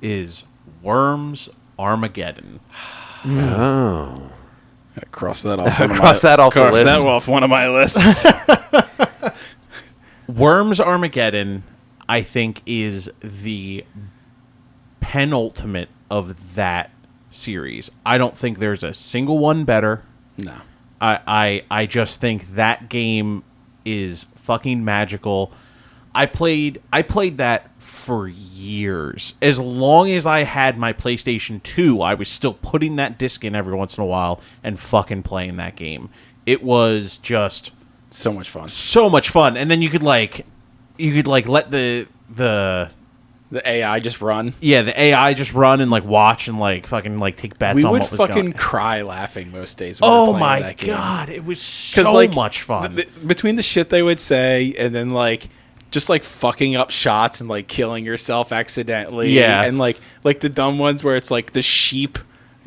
is Worms Armageddon. Oh. Cross that off. Cross that off the Cross list. that off one of my lists. Worms Armageddon, I think, is the penultimate of that series. I don't think there's a single one better. No. I just think that game is fucking magical. I played that for years. As long as I had my PlayStation 2, I was still putting that disc in every once in a while and fucking playing that game. It was just So much fun. so much fun. And then you could let the The AI just run. the AI just run and like watch and like fucking like take bets We on would what was fucking going. cry laughing most days when we were Oh playing my that game. god, it was so like, much fun. Between the shit they would say and then like just like fucking up shots and like killing yourself accidentally. Yeah. And like the dumb ones where it's like the sheep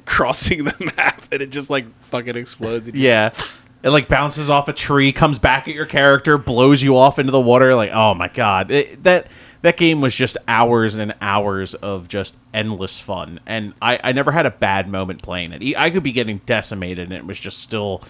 crossing the map, and it just like fucking explodes. Yeah. It like bounces off a tree, comes back at your character, blows you off into the water. Like, oh my god, that game was just hours and hours of just endless fun, and I never had a bad moment playing it. I could be getting decimated, and it was just still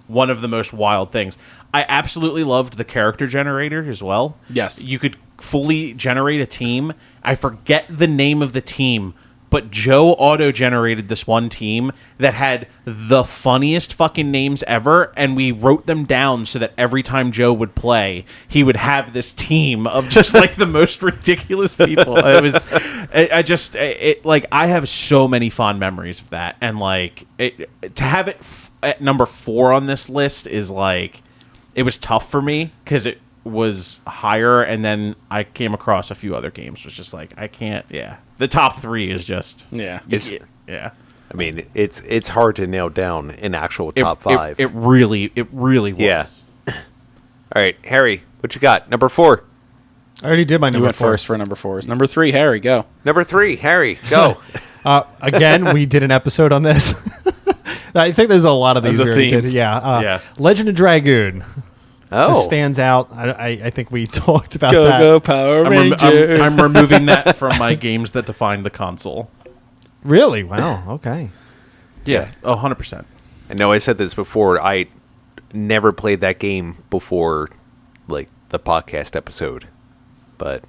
one of the most wild things. I absolutely loved the character generator as well. Yes, you could fully generate a team. I forget the name of the team, but Joe auto-generated this one team that had the funniest fucking names ever, and we wrote them down so that every time Joe would play, he would have this team of just like the most ridiculous people. It was, I have so many fond memories of that, and like to have it at number 4 on this list is like, it was tough for me because it was higher, and then I came across a few other games. It was just like, I can't. Yeah, the top 3 is just yeah. I mean, it's hard to nail down an actual top 5. It really was. Yeah. All right, Harry, what you got? Number 4. I already did my number 4. You went first for number 4. Number 3, Harry, go. Number 3, Harry, go. Again, we did an episode on this. I think there's a lot of these. As a theme. Yeah. Legend of Dragoon. Just stands out. I think we talked about that. Go Power Rangers. I'm removing that from my games that define the console. Really? Wow. Okay. Yeah. 100%. I know I said this before. I never played that game before, like, the podcast episode. But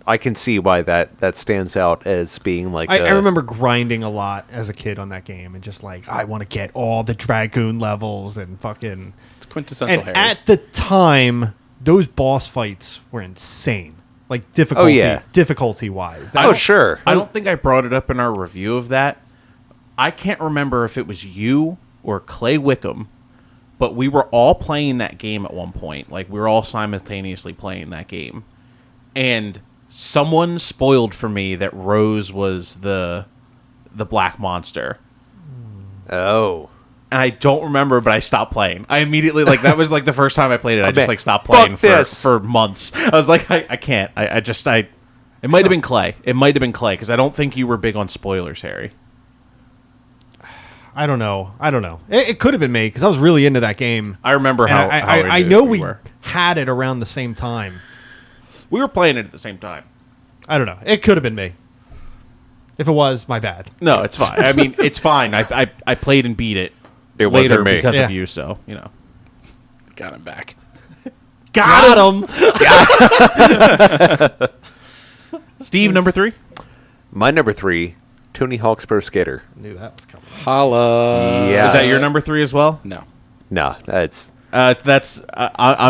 I can see why that stands out as being like I remember grinding a lot as a kid on that game and just like, I want to get all the Dragoon levels and fucking... It's quintessential and Harry. At the time, those boss fights were insane. Like, difficulty-wise. Sure. I don't think I brought it up in our review of that. I can't remember if it was you or Clay Wickham, but we were all playing that game at one point. Like, we were all simultaneously playing that game. And someone spoiled for me that Rose was the black monster. Oh. And I don't remember, but I stopped playing. I immediately, like, that was like the first time I played it. I just like stopped playing for months. I was like, I can't. It might have been Clay. It might have been Clay, because I don't think you were big on spoilers, Harry. I don't know. It could have been me, because I was really into that game. I remember how I know we had it around the same time. We were playing it at the same time. I don't know. It could have been me. If it was, my bad. No, it's fine. I mean, it's fine. I played and beat it. It later wasn't me. Because of you, so, you know. Got him back. Got him! Steve, number 3? My number 3, Tony Hawk's Pro Skater. I knew that was coming. Holla. Yeah. Is that your number 3 as well? No. No, that's... I'm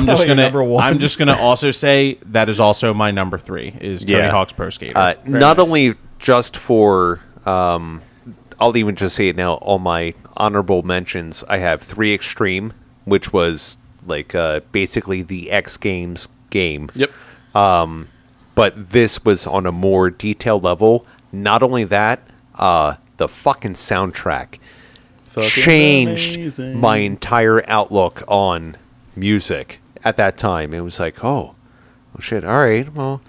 just number 1. I'm just gonna also say that is also my number 3 is Tony Hawk's Pro Skater. Not only just for I'll even just say it now. On my honorable mentions, I have 3 Extreme, which was like basically the X Games game. Yep. But this was on a more detailed level. Not only that, the fucking soundtrack changed amazing. my entire outlook on music at that time. It was like, oh shit, all right, well,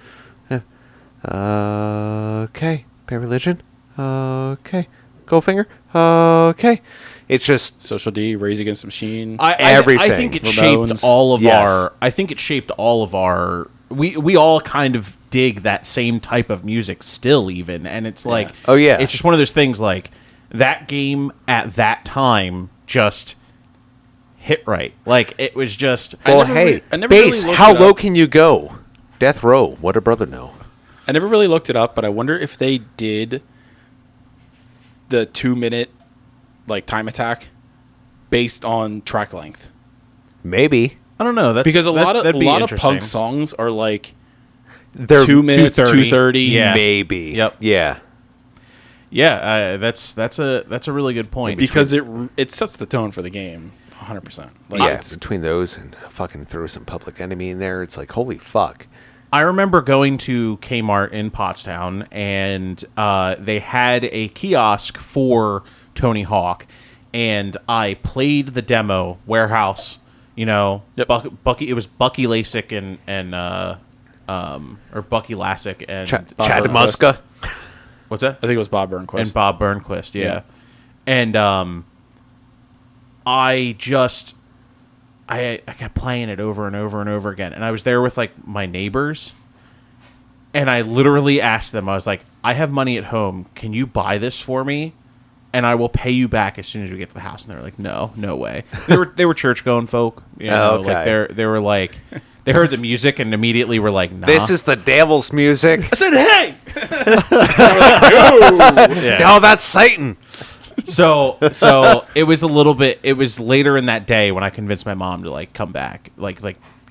okay, Pay Religion, okay, Goldfinger, okay. It's just Social D, Rage Against the Machine. everything. I think it Ramones. shaped all of Yes. our. I think it shaped all of our. We all kind of dig that same type of music still, even, and it's like, Oh, yeah. it's just one of those things like that game at that time just hit right. Like it was just. well, never hey, I never bass, really looked how it low up. can you go? Death Row, what a brother know. I never really looked it up, but I wonder if they did the 2-minute like time attack based on track length. Maybe. I don't know. That's Because a lot that'd be of interesting. punk songs are like They're 2 minutes, 2:30. 2:30. Yeah. Maybe. Yep. Yeah. Yeah, that's a really good point. Because it sets the tone for the game 100%. Like Yeah, it's- between those and fucking throw some Public Enemy in there, it's like, holy fuck. I remember going to Kmart in Pottstown, and they had a kiosk for Tony Hawk, and I played the demo Warehouse. You know, Yep. Bucky. It was Bucky Lasik and or Bucky Lasik and Chad Burnquist. Muska. what's that? I think it was Bob Burnquist. And Bob Burnquist. Yeah. Yeah. And I kept playing it over and over and over again. And I was there with like my neighbors, and I literally asked them, I was like, I have money at home. Can you buy this for me? And I will pay you back as soon as we get to the house. And they were like, no way. They were church going folk. You know, okay. Like they were like, they heard the music and immediately were like, nah. This is the devil's music. I said, hey! Yeah. No, that's Satan. So it was it was later in that day when I convinced my mom to like come back. Like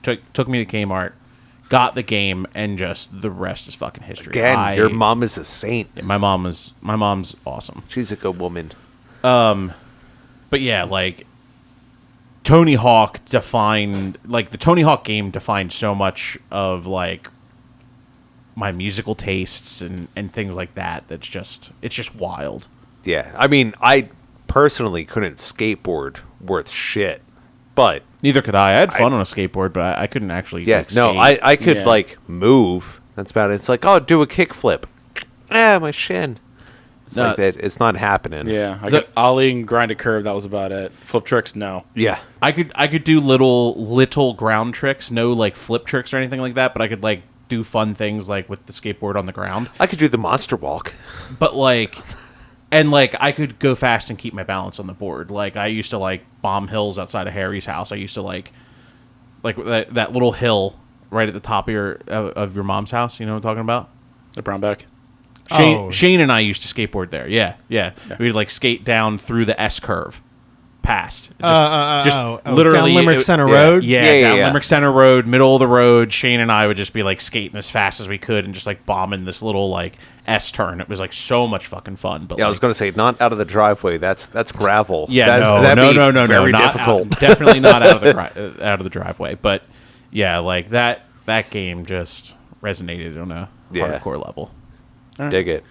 took me to Kmart, got the game, and just the rest is fucking history. Again, your mom is a saint. Yeah, my mom's awesome. She's a good woman. But yeah, like Tony Hawk defined, like the Tony Hawk game defined so much of like my musical tastes and things like that. It's just wild. Yeah, I mean, I personally couldn't skateboard worth shit, but Neither could I. I had fun on a skateboard, but I couldn't actually. yeah, like, no, skate. I could Yeah. like move. That's about it. It's like, oh, do a kickflip. My shin. It's No. like that. It's not happening. Yeah, I got ollie and grind a curve. That was about it. Flip tricks, no. Yeah. I could do little ground tricks, no like flip tricks or anything like that, but I could like do fun things like with the skateboard on the ground. I could do the monster walk. But like, and like I could go fast and keep my balance on the board. Like I used to like bomb hills outside of Harry's house. I used to like that little hill right at the top of your mom's house. You know what I'm talking about? The Brownback. Shane and I used to skateboard there. Yeah. We'd like skate down through the S curve, past just literally down Limerick Center yeah. Road. down Limerick Center Road, middle of the road. Shane and I would just be like skating as fast as we could and just like bombing this little like S turn. It was like so much fucking fun. But Yeah, I was going to say, not out of the driveway. That's gravel. yeah, That'd no, be very not difficult. definitely not out of the driveway. But yeah, like that game just resonated on a hardcore level. Dig it.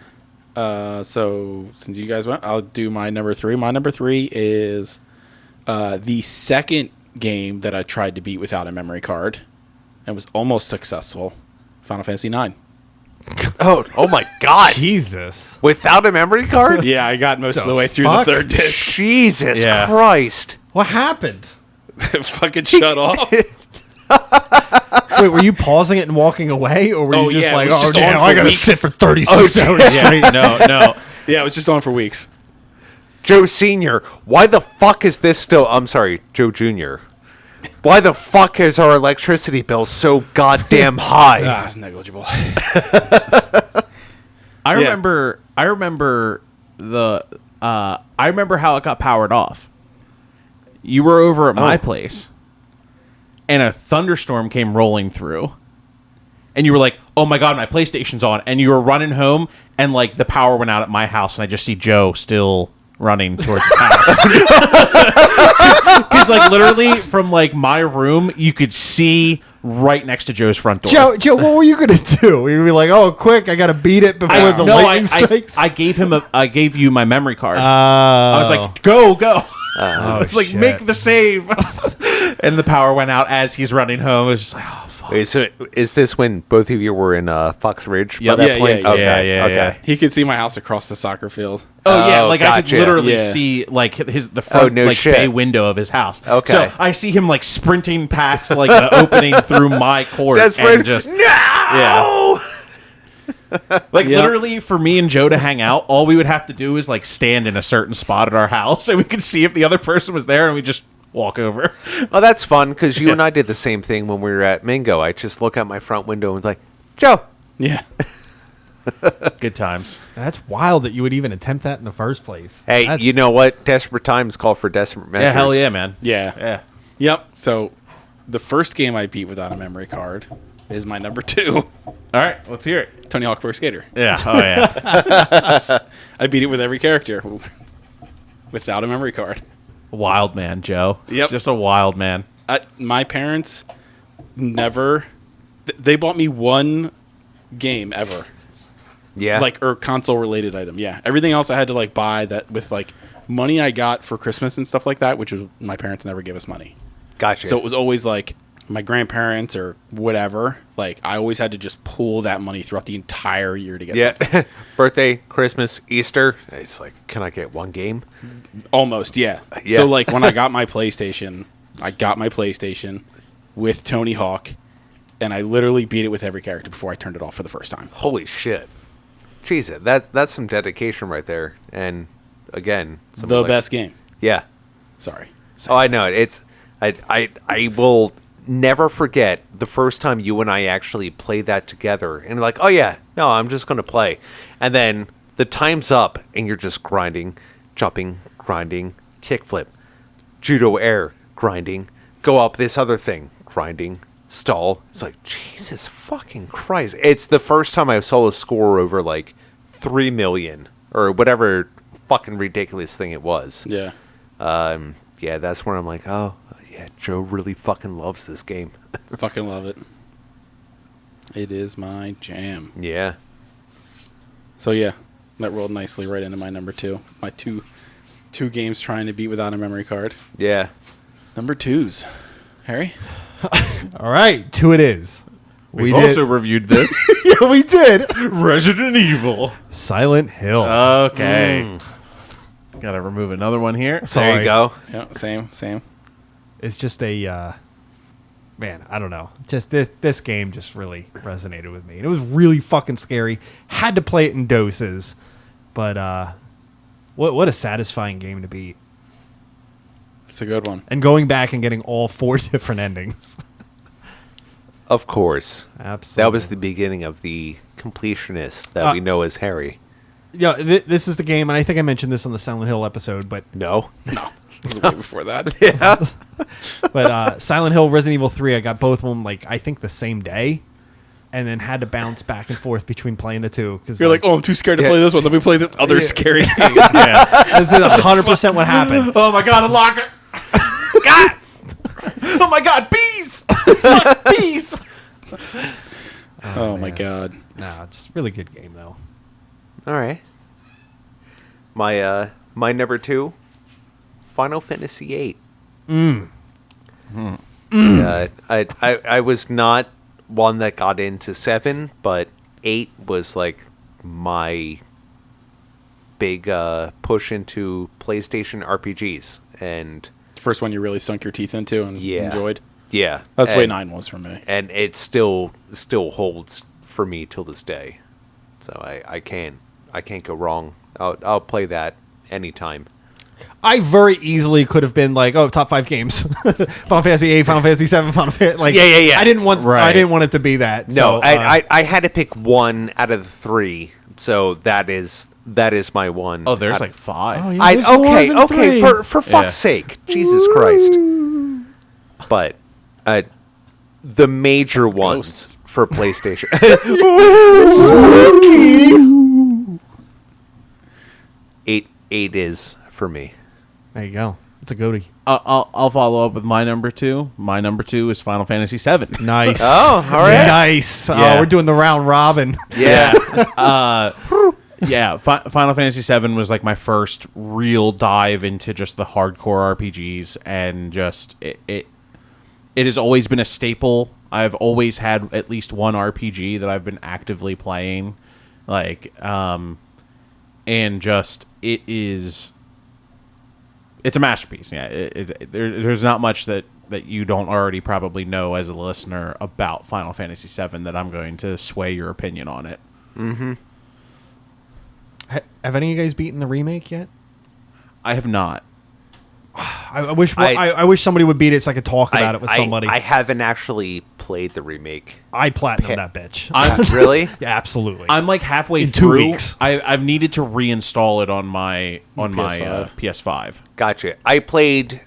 So since you guys went, I'll do my number 3. My number 3 is the second game that I tried to beat without a memory card and was almost successful. Final Fantasy IX. Oh my God! Jesus. Without a memory card? Yeah, I got most of the way through fuck? the third disc. Jesus Yeah. Christ! What happened? Fucking shut off. Wait, were you pausing it and walking away, or were Oh, you just yeah, it like, was oh just damn, on I for gotta weeks. sit for 36 hours straight? No. Yeah, it was just on for weeks. Joe Senior, why the fuck is this still? I'm sorry, Joe Junior. Why the fuck is our electricity bill so goddamn high? It's negligible. I remember how it got powered off. You were over at my place, and a thunderstorm came rolling through, and you were like, "Oh my god, my PlayStation's on!" And you were running home, and like the power went out at my house, and I just see Joe still running towards his house. Because like literally from like my room, you could see right next to Joe's front door. Joe, what were you gonna do? You be like, oh, quick, I gotta beat it before the lightning strikes. I gave you my memory card. Oh. I was like, go. Oh, It's like, shit. make the save. And the power went out as he's running home. It was just like, oh, fuck. Wait, so is this when both of you were in Fox Ridge Yep. by that Yeah, point? yeah, Okay, okay. yeah. He could see my house across the soccer field. Oh, yeah. Oh, Like, I could gotcha. literally Yeah. see, like, the front no like, shit. bay window of his house. Okay. So I see him, like, sprinting past, like, the opening through my court. That's and right. just, No! Yeah. Like, Yep. literally, for me and Joe to hang out, all we would have to do is, like, stand in a certain spot at our house, and we could see if the other person was there, and we just walk over. Oh, that's fun, because you and I did the same thing when we were at Mingo. I just look out my front window and was like, Joe. Yeah. Good times. That's wild that you would even attempt that in the first place. Hey, That's- you know what? Desperate times call for desperate measures. Yeah, hell yeah, man. Yeah. Yeah. Yep. So the first game I beat without a memory card is my number 2, All right, let's hear it. Tony Hawk Pro Skater. Yeah. Oh, yeah. I beat it with every character without a memory card. Wild man, Joe. Yep. Just a wild man. My parents never... They bought me one game ever. Yeah. Like, or console-related item, yeah. Everything else I had to, like, buy that with, like, money I got for Christmas and stuff like that, which was my parents never gave us money. Gotcha. So it was always, like, my grandparents or whatever, like I always had to just pool that money throughout the entire year to get something. Birthday, Christmas, Easter. It's like, can I get one game? Almost, yeah. So like when I got my PlayStation, with Tony Hawk, and I literally beat it with every character before I turned it off for the first time. Holy shit. Jesus, that's some dedication right there. And again, The best game. Yeah. Sorry. Oh, I know it. It's I will never forget the first time you and I actually played that together. And like, oh yeah, no, I'm just gonna play. And then the time's up, and you're just grinding, jumping, grinding, kickflip, judo air, grinding, go up this other thing, grinding, stall. It's like, Jesus fucking Christ. It's the first time I saw a score over like 3 million or whatever fucking ridiculous thing it was. Yeah. Yeah, that's where I'm like, oh, yeah, Joe really fucking loves this game. Fucking love it. It is my jam. Yeah. So yeah, that rolled nicely right into my number 2. My two games trying to beat without a memory card. Yeah. Number 2s. Harry? All right, 2 it is. We also reviewed this. Yeah, we did. Resident Evil. Silent Hill. Okay. Gotta remove another one here. There you go. Yeah, same. It's just a man, I don't know. Just this game just really resonated with me. And it was really fucking scary. Had to play it in doses. But what a satisfying game to beat. It's a good one. And going back and getting all 4 different endings. Of course. Absolutely. That was the beginning of the completionist that we know as Harry. Yeah, this is the game, and I think I mentioned this on the Silent Hill episode, but No. This is way before that. Yeah. but Silent Hill, Resident Evil 3, I got both of them like I think the same day, and then had to bounce back and forth between playing the two. Cause You're like, oh, I'm too scared to play this one. Let me play this other scary game. this is 100% what happened. Oh my god, unlock it! God! Oh my god, bees! Fuck, bees! Oh my god. Nah, just really good game though. All right. My number 2, Final Fantasy VIII. I was not one that got into 7, but 8 was like my big push into PlayStation RPGs, and First one you really sunk your teeth into and enjoyed. Yeah, That's the way 9 was for me. and it still holds for me till this day. So I can't go wrong. I'll play that anytime. I very easily could have been like, top 5 games, Final Fantasy 8, Final Fantasy 7, Final Fantasy. Like, Yeah. I didn't want it to be that. No, So, I had to pick one out of the 3, so that is my one. Oh, there's like 5. Oh, yeah. There's more than Okay, 3. for fuck's sake, Jesus Christ! But the major ones Ghosts. for PlayStation. Eight is for me. There you go. It's a goatee. I'll follow up with my number 2. My number 2 is Final Fantasy 7. Nice. Oh, all right. Nice. Yeah. Oh, we're doing the round robin. Yeah. Yeah, Final Fantasy 7 was like my first real dive into just the hardcore RPGs, and just it has always been a staple. I've always had at least one RPG that I've been actively playing, like, and just it's a masterpiece. Yeah, there's not much that you don't already probably know as a listener about Final Fantasy 7 that I'm going to sway your opinion on it. Mm-hmm. Have any of you guys beaten the remake yet? I have not. I wish somebody would beat it so I could talk about it with somebody. I haven't actually played the remake. I platinumed that bitch. Really? Yeah, absolutely. I'm like halfway In 2 through. weeks. I've needed to reinstall it on my PS5. PS5. Gotcha. I played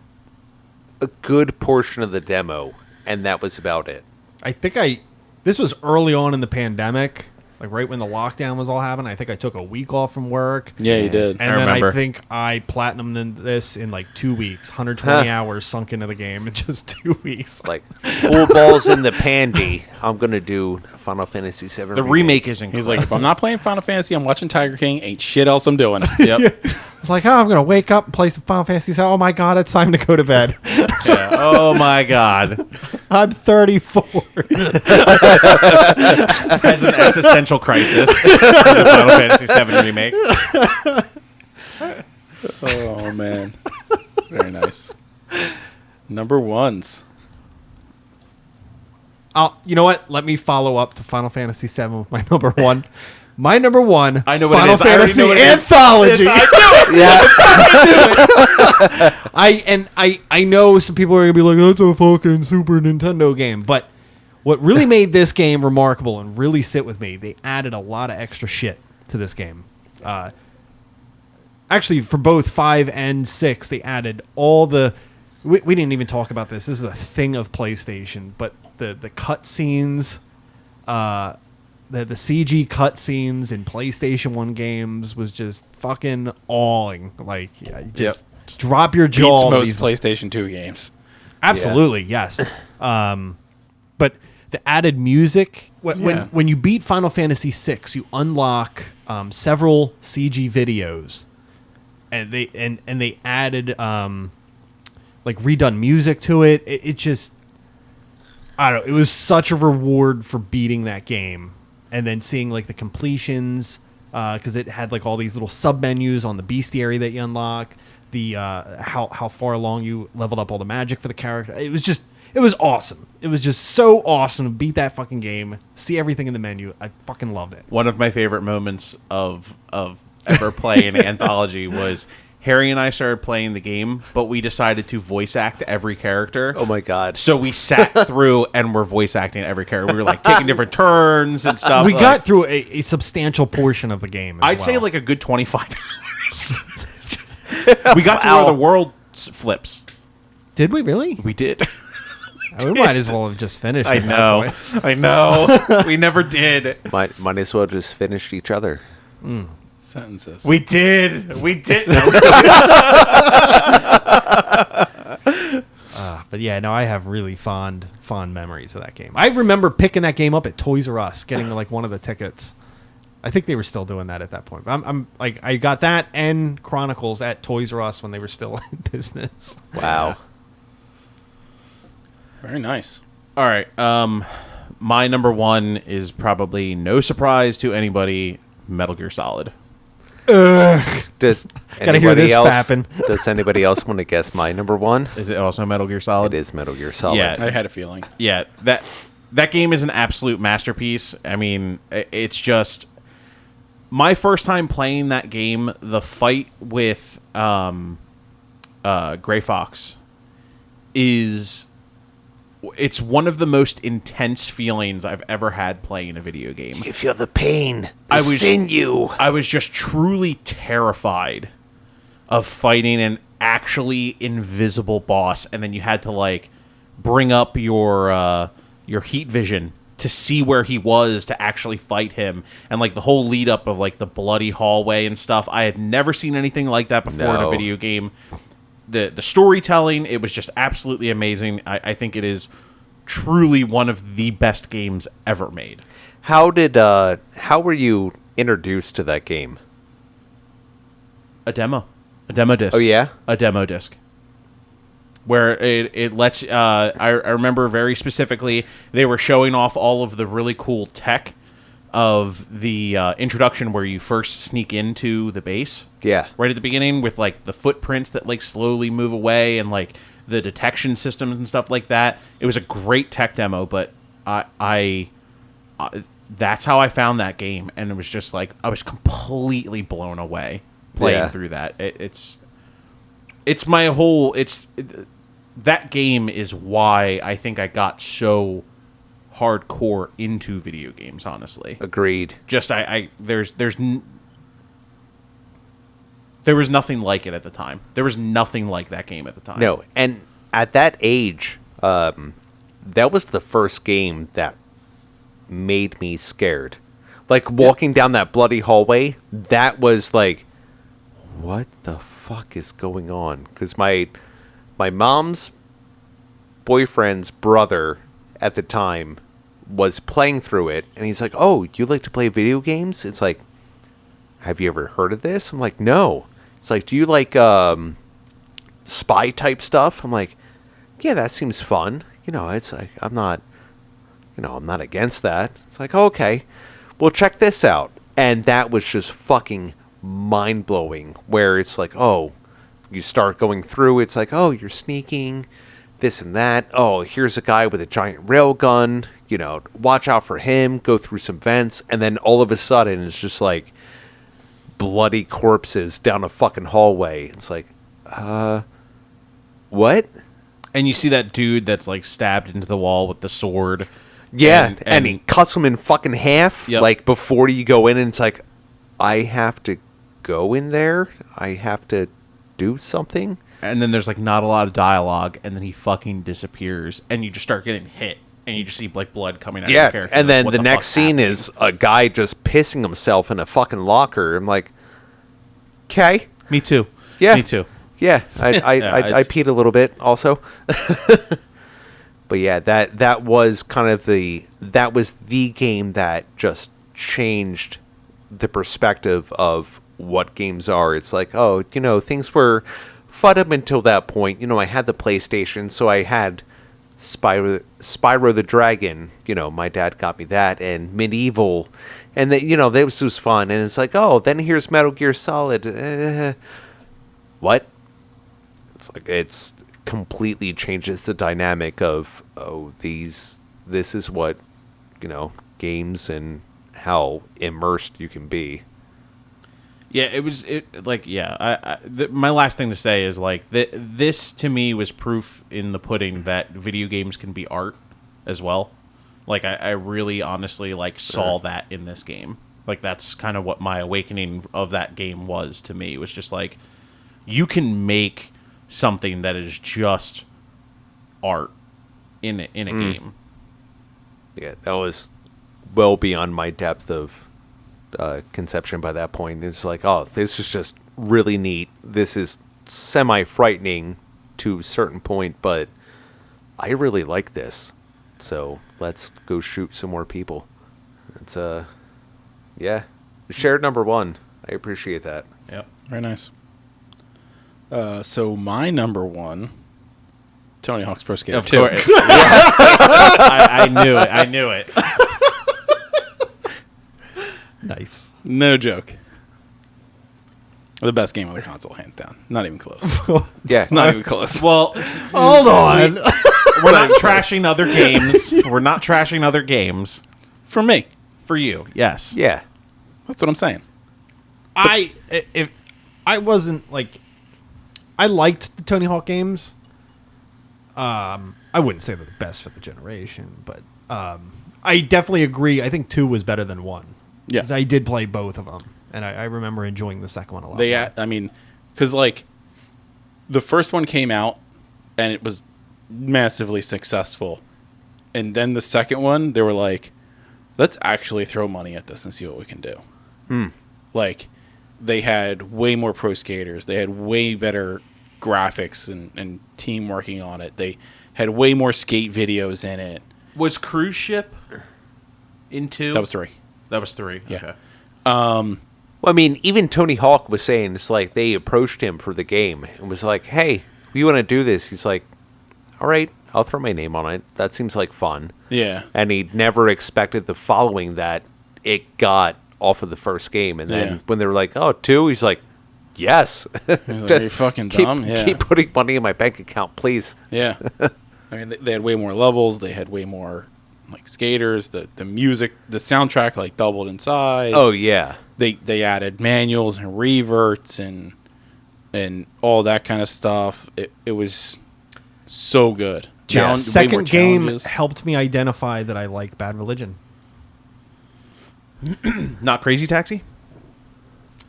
a good portion of the demo, and that was about it. I think this was early on in the pandemic, like right when the lockdown was all happening. I think I took a week off from work. Yeah, you did. And then remember. I think I platinumed this in like 2 weeks, 120 hours sunk into the game in just 2 weeks. It's like full balls in the pandy. I'm gonna do Final Fantasy VII. The remake is incredible. He's like, if I'm not playing Final Fantasy, I'm watching Tiger King. Ain't shit else I'm doing. Yep. It's like, oh, I'm going to wake up and play some Final Fantasy. Oh, my God, it's time to go to bed. Yeah. Oh, my God. I'm 34. Has an existential crisis. The Final Fantasy VII Remake. Oh, man. Very nice. Number ones. You know what? Let me follow up to Final Fantasy VII with my number one. My number one, I know what Final it is. I already Fantasy know what it is. Anthology. Yeah. I know some people are gonna be like, that's a fucking Super Nintendo game, but what really made this game remarkable and really sit with me, they added a lot of extra shit to this game. Actually, for both 5 and 6, they added all the. We didn't even talk about this. This is a thing of PlayStation, but the cutscenes, the CG cutscenes in PlayStation 1 games was just fucking awing. Like, just drop your jaw. Beats most PlayStation 2 games. Absolutely, yes. But the added music, when you beat Final Fantasy VI, you unlock several CG videos, and they added like redone music to it. It just, I don't know. It was such a reward for beating that game, and then seeing like the completions, because it had like all these little sub menus on the bestiary that you unlock. The how far along you leveled up all the magic for the character. It was awesome. It was just so awesome to beat that fucking game, see everything in the menu. I fucking loved it. One of my favorite moments of ever playing Anthology was Harry and I started playing the game, but we decided to voice act every character. Oh my God. So we sat through and were voice acting every character. We were like taking different turns and stuff. We got through a substantial portion of the game. I'd say like a good 25 hours. We got to where the world flips. Did we really? We did. We might as well have just finished. I know. I know. We never did. Might as well just finish each other. Sentences. We did. We did. But yeah, no, I have really fond memories of that game. I remember picking that game up at Toys R Us, getting like one of the tickets. I think they were still doing that at that point. I'm like, I got that and Chronicles at Toys R Us when they were still in business. Wow. Very nice. All right. My number one is probably no surprise to anybody, Metal Gear Solid. Does Gotta hear this fapping. Does anybody else want to guess my number one? Is it also Metal Gear Solid? It is Metal Gear Solid. Yeah. I had a feeling. Yeah, that game is an absolute masterpiece. I mean, it's just my first time playing that game. The fight with Gray Fox it's one of the most intense feelings I've ever had playing a video game. You feel the pain. Sinew. I was just truly terrified of fighting an actually invisible boss, and then you had to like bring up your heat vision to see where he was to actually fight him, and like the whole lead up of like the bloody hallway and stuff. I had never seen anything like that before in a video game. The storytelling, it was just absolutely amazing. I think it is truly one of the best games ever made. How were you introduced to that game? A demo disc. Oh yeah, a demo disc. Where it lets I remember very specifically they were showing off all of the really cool tech of the introduction where you first sneak into the base. Yeah. Right at the beginning with like the footprints that like slowly move away and like the detection systems and stuff like that. It was a great tech demo, but I that's how I found that game, and it was just like I was completely blown away playing through that. It's my whole that game is why I think I got so hardcore into video games, honestly. Agreed. Just there was nothing like it at the time. There was nothing like that game at the time. No, and at that age, that was the first game that made me scared. Like walking down that bloody hallway, that was like, what the fuck is going on? Because my mom's boyfriend's brother at the time was playing through it, and he's like, oh, you like to play video games? It's like, have you ever heard of this? I'm like, no. It's like, do you like spy type stuff? I'm like, yeah, that seems fun. It's like, I'm not against that. It's like, oh, okay, well, check this out. And that was just fucking mind-blowing, where it's like, oh, you start going through, it's like, oh, you're sneaking, this and that. Oh, here's a guy with a giant railgun, watch out for him, go through some vents, and then all of a sudden it's just like bloody corpses down a fucking hallway. It's like, what? And you see that dude that's like stabbed into the wall with the sword. Yeah, and he cuts him in fucking half, yep. like, before you go in, and it's like, I have to go in there? I have to do something? And then there's, like, not a lot of dialogue, and then he fucking disappears, and you just start getting hit, and you just see, like, blood coming out of your character. And then like, the next scene is a guy just pissing himself in a fucking locker. I'm like, okay. Me too. Yeah. Me too. Yeah, I peed a little bit also. But yeah, that was kind of the game that just changed the perspective of what games are. It's like, oh, things were fun up until that point. I had the PlayStation, so I had Spyro the Dragon. My dad got me that, and Medieval, and that was fun. And it's like, oh, then here's Metal Gear Solid. What? It's like, it's completely changes the dynamic of, oh, this is what games and how immersed you can be. Yeah, my last thing to say is like this to me was proof in the pudding that video games can be art as well. Like I really honestly saw that in this game. Like that's kind of what my awakening of that game was to me. It was just like you can make something that is just art in a game. Yeah, that was well beyond my depth of conception by that point. It's like, oh, this is just really neat. This is semi-frightening to a certain point, but I really like this. So let's go shoot some more people. It's yeah, shared number one. I appreciate that. Yep, very nice. So my number one, Tony Hawk's Pro Skater 2. I knew it. Nice. No joke. The best game on the console, hands down. Not even close. Yeah, it's not even close. Well, hold on. We're not trashing other games. We're not trashing other games. For me. For you, yes. Yeah. That's what I'm saying. If I wasn't like, I liked the Tony Hawk games. I wouldn't say they're the best for the generation, but I definitely agree. I think 2 was better than 1. Yeah, 'cause I did play both of them, and I remember enjoying the second one a lot. I mean, because like the first one came out and it was massively successful, and then the second one they were like, let's actually throw money at this and see what we can do. Like they had way more pro skaters, they had way better graphics and team working on it. They had way more skate videos in it. Was Cruise Ship in 2? That was 3. That was 3. Yeah. Okay. Well, I mean, even Tony Hawk was saying, it's like they approached him for the game and was like, hey, we want to do this. He's like, all right, I'll throw my name on it. That seems like fun. Yeah. And he never expected the following that it got off of the first game. And then when they were like, oh, 2, he's like, yes. He's like, are you fucking dumb? Keep putting money in my bank account, please. Yeah. I mean, they had way more levels. They had way more like skaters. The music, the soundtrack like doubled in size. Oh yeah. They added manuals and reverts and all that kind of stuff. It was so good. Second game helped me identify that I like Bad Religion. Not Crazy Taxi?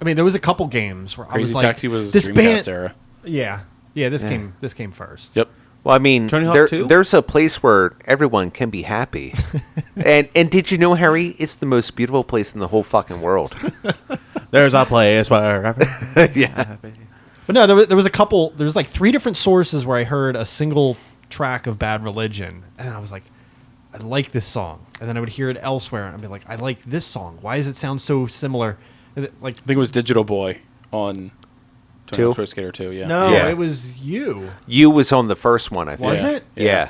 I mean, there was a couple games where I was like, Taxi was this Dreamcast era. Yeah. This came first. Yep. Well, I mean, Tony Hawk 2? There's a place where everyone can be happy. and did you know, Harry, it's the most beautiful place in the whole fucking world. There's a place where... Yeah. But no, there was a couple. There was like 3 different sources where I heard a single track of Bad Religion, and I was like, I like this song. And then I would hear it elsewhere, and I'd be like, I like this song. Why does it sound so similar? And I think it was Digital Boy on 2? Pro Skater 2, yeah. No, Yeah. it was you. You was on the first one, I think. Was Yeah. it? Yeah.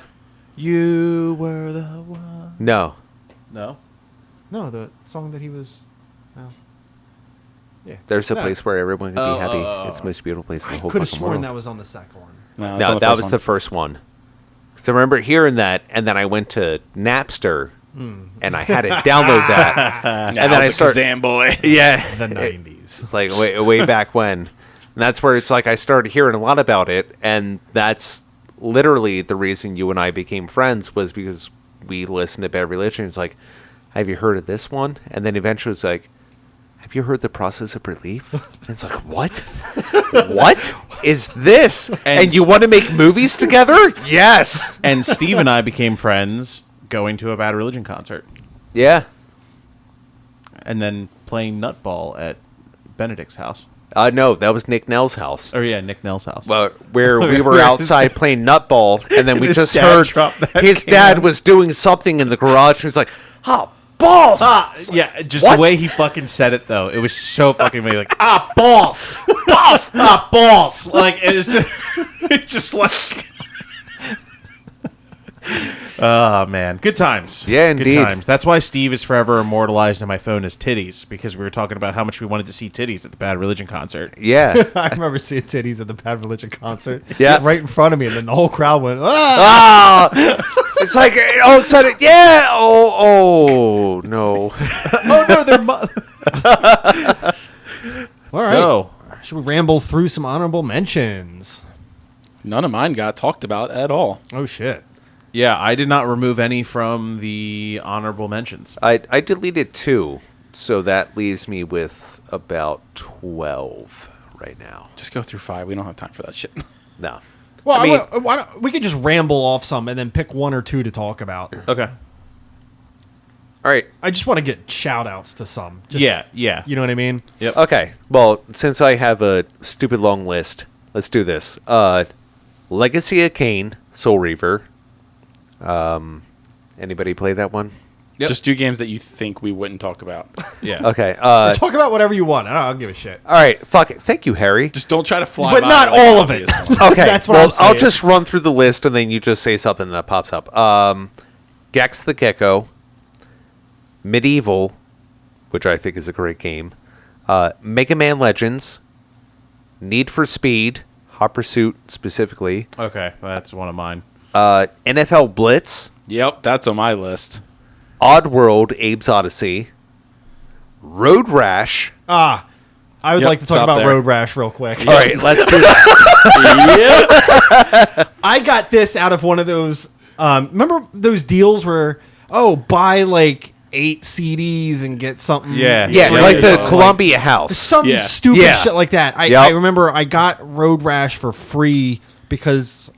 You were the one. No. No. No, the song that he was. Oh. Yeah. There's a No. place where everyone can be happy. oh. It's the most beautiful place in the I whole could have fucking sworn world. that was on the second one. No, it's on No, the that first was one. the first one. Because I remember hearing that, and then I went to Napster, and I had to download that. And then I started- Kazam boy. Yeah. The 90s. It's like way back when. And that's where it's like I started hearing a lot about it, and that's literally the reason you and I became friends was because we listened to Bad Religion. It's like, have you heard of this one? And then eventually it's like, have you heard The Process of Relief? And it's like, what? What is this? And you want to make movies together? Yes. And Steve and I became friends going to a Bad Religion concert Yeah. and then playing nutball at Benedict's house. No, that was Nick Nell's house. Or yeah, Nick Nell's house. Well, where we were outside playing nutball, and then we His just dad heard dropped that his can. dad was doing something in the garage, and he's like, "Ah, balls!" Yeah, just What? the way he fucking said it though, it was so fucking amazing. Like, balls, balls. balls. Like it was just, it's just like, oh man, good times. Yeah, good indeed. times. That's why Steve is forever immortalized in my phone as titties, because we were talking about how much we wanted to see titties at the Bad Religion concert. Yeah. I remember seeing titties at the Bad Religion concert. Yeah. Right in front of me, and then the whole crowd went, ah! It's like all excited. Yeah. Oh no. Oh no, they're. All right. So, Should we ramble through some honorable mentions? None of mine got talked about at all. Oh, shit. yeah, I did not remove any from the honorable mentions. I deleted 2, so that leaves me with about 12 right now. Just go through 5. We don't have time for that shit. No. Well, I mean- why don't, we could just ramble off some and then pick 1 or 2 to talk about. Okay. All right. I just want to get shout-outs to some. Just, Yeah. You know what I mean? Yep. Okay. Well, since I have a stupid long list, let's do this. Legacy of Kane, Soul Reaver. Anybody play that one? Yep. Just do games that you think we wouldn't talk about. Yeah. Okay. Talk about whatever you want. I don't give a shit. All right. Fuck it. Thank you, Harry. Just don't try to fly But by not like all the of it. obvious ones. Okay. That's what well, I'm saying. I'll just run through the list and then you just say something that pops up. Gex the Gecko, Medieval, which I think is a great game, Mega Man Legends, Need for Speed, Hot Pursuit specifically, Okay, that's one of mine. NFL Blitz, Yep, that's on my list. Oddworld, Abe's Odyssey, Road Rash. I would Yep, like to it's talk up about there. Road Rash real quick. All right, let's do that. I got this out of one of those. Remember those deals where, buy like 8 CDs and get something. Yeah. Yeah, Yeah, like the yeah. Columbia House. Some Yeah. stupid Yeah. shit like that. I Yep. remember I got Road Rash for free because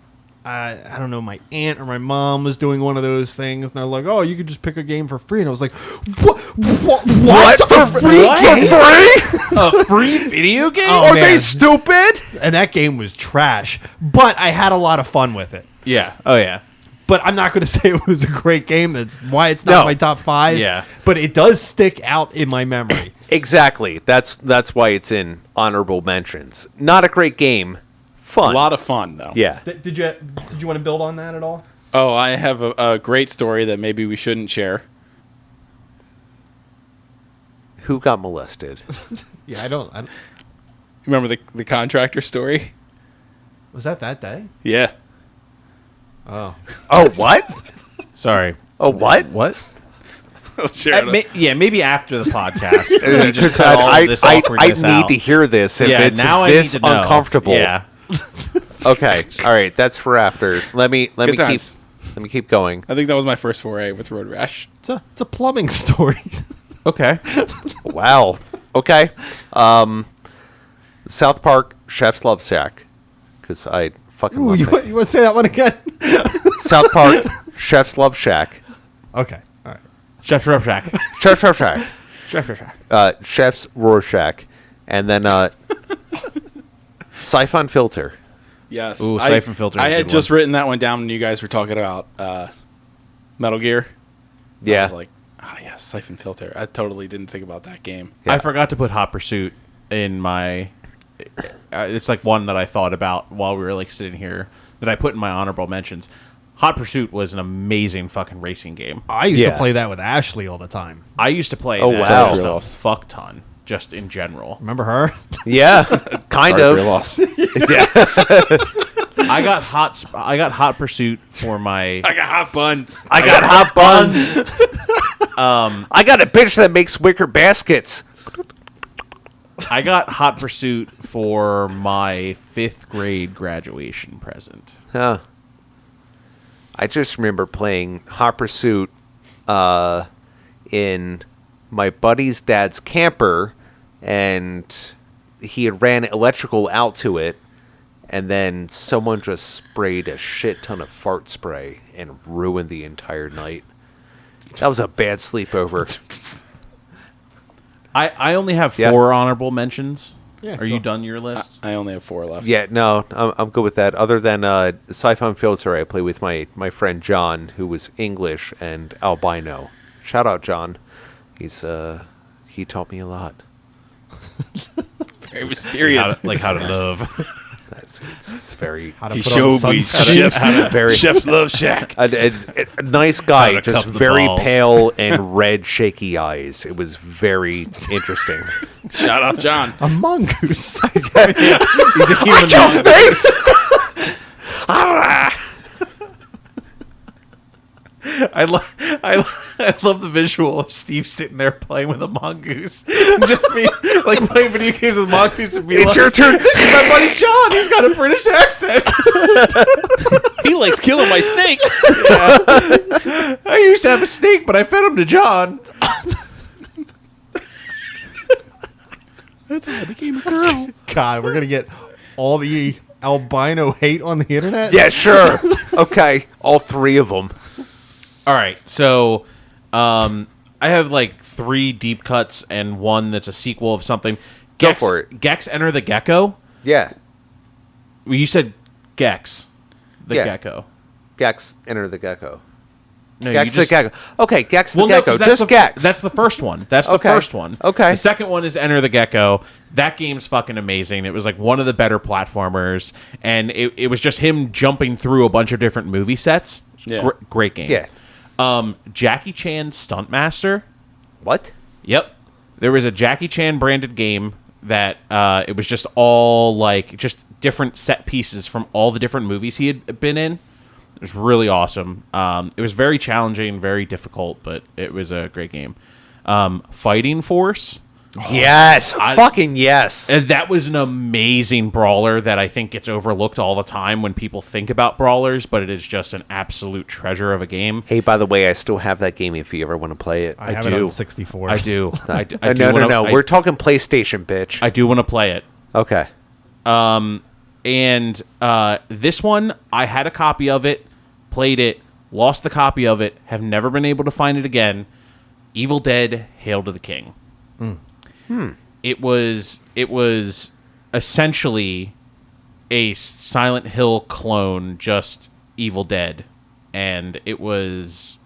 I don't know, my aunt or my mom was doing one of those things, and they're like, "Oh, you could just pick a game for free," and I was like, "What? What? A free game? A free video game? Oh, Are man. they stupid? And that game was trash, but I had a lot of fun with it. Yeah. Oh yeah. But I'm not going to say it was a great game. That's why it's not No. my top 5. Yeah. But it does stick out in my memory. Exactly. That's why it's in honorable mentions. Not a great game. Fun. A lot of fun, though. Yeah. Did you want to build on that at all? Oh, I have a great story that maybe we shouldn't share. Who got molested? Yeah, I don't. Remember the contractor story? Was that day? Yeah. Oh, what? Sorry. Oh, what? What? I'll share it. Yeah, maybe after the podcast. We just Because cut all of this I awkwardness need out. to hear this if Yeah, it's now I this need to know. uncomfortable. Yeah. Okay. All right. That's for after. Let me times. keep going. I think that was my first foray with Road Rash. It's a plumbing story. Okay. Wow. Okay. South Park Chef's Love Shack. Because I fucking Ooh, love you it. want to say that one again? South Park Chef's Love Shack. Okay. All right. Chef's Shack. Chef's Love Shack. Chef's Shack. Chef's Rorschach. And then Siphon Filter. Yes. Ooh, Siphon Filter is I a had good just one. written that one down when you guys were talking about Metal Gear. I Yeah. was like, yes, Siphon Filter. I totally didn't think about that game. Yeah. I forgot to put Hot Pursuit in my it's like one that I thought about while we were like sitting here that I put in my honorable mentions. Hot Pursuit was an amazing fucking racing game. I used to play that with Ashley all the time. I used to play wow. just a fuck ton, just in general. Remember her? Yeah, kind Sorry of. for your loss. I got Hot Pursuit for my. I got hot buns. I got hot buns. I got a bitch that makes wicker baskets. I got Hot Pursuit for my 5th grade graduation present. Huh. I just remember playing Hot Pursuit in my buddy's dad's camper, and he had ran electrical out to it, and then someone just sprayed a shit ton of fart spray and ruined the entire night. That was a bad sleepover. I only have 4 honorable mentions. Yeah, Are you done your list? I only have 4 left. Yeah, no, I'm good with that. Other than Sci-Fi Filter, I play with my friend John, who was English and albino. Shout out, John. He taught me a lot. Very mysterious. How to love. It's very. How to He put on showed me sunscreen. chef's love shack. A nice guy, How to just cup the very balls. pale and red, shaky eyes. It was very interesting. Shout out John. A mongoose. He's a human. Kill snakes. I love the visual of Steve sitting there playing with a mongoose. Just be like playing video games with a mongoose and be It's like, your turn. "This is my buddy John. He's got a British accent." He likes killing my snake. I used to have a snake, but I fed him to John. That's how I became a girl. God, we're gonna get all the albino hate on the internet. Yeah, sure. Okay, all 3 of them. All right, so I have like 3 deep cuts and 1 that's a sequel of something. Go for it. Gex Enter the Gecko. Yeah, Well, you said Gex, the Yeah. Gecko. Gex, Enter the Gecko. No, Gex you the Gecko. Okay, Gex the Well, no, Gecko. 'cause that's Just the, Gex. That's the first one. That's the Okay. first one. Okay. The second one is Enter the Gecko. That game's fucking amazing. It was like one of the better platformers, and it was just him jumping through a bunch of different movie sets. Yeah. Great game. Yeah. Jackie Chan Stunt Master. What? Yep. There was a Jackie Chan branded game that it was just all like just different set pieces from all the different movies he had been in. It was really awesome. It was very challenging, very difficult, but it was a great game. Fighting Force. Yes. Fucking yes. And that was an amazing brawler that I think gets overlooked all the time when people think about brawlers, but it is just an absolute treasure of a game. Hey, by the way, I still have that game if you ever want to play it. I have do. it on 64. I do. I do No. wanna- We're talking PlayStation, bitch. I do want to play it. Okay. And this one, I had a copy of it, played it, lost the copy of it, have never been able to find it again. Evil Dead: Hail to the King. It was essentially a Silent Hill clone, just Evil Dead, and it was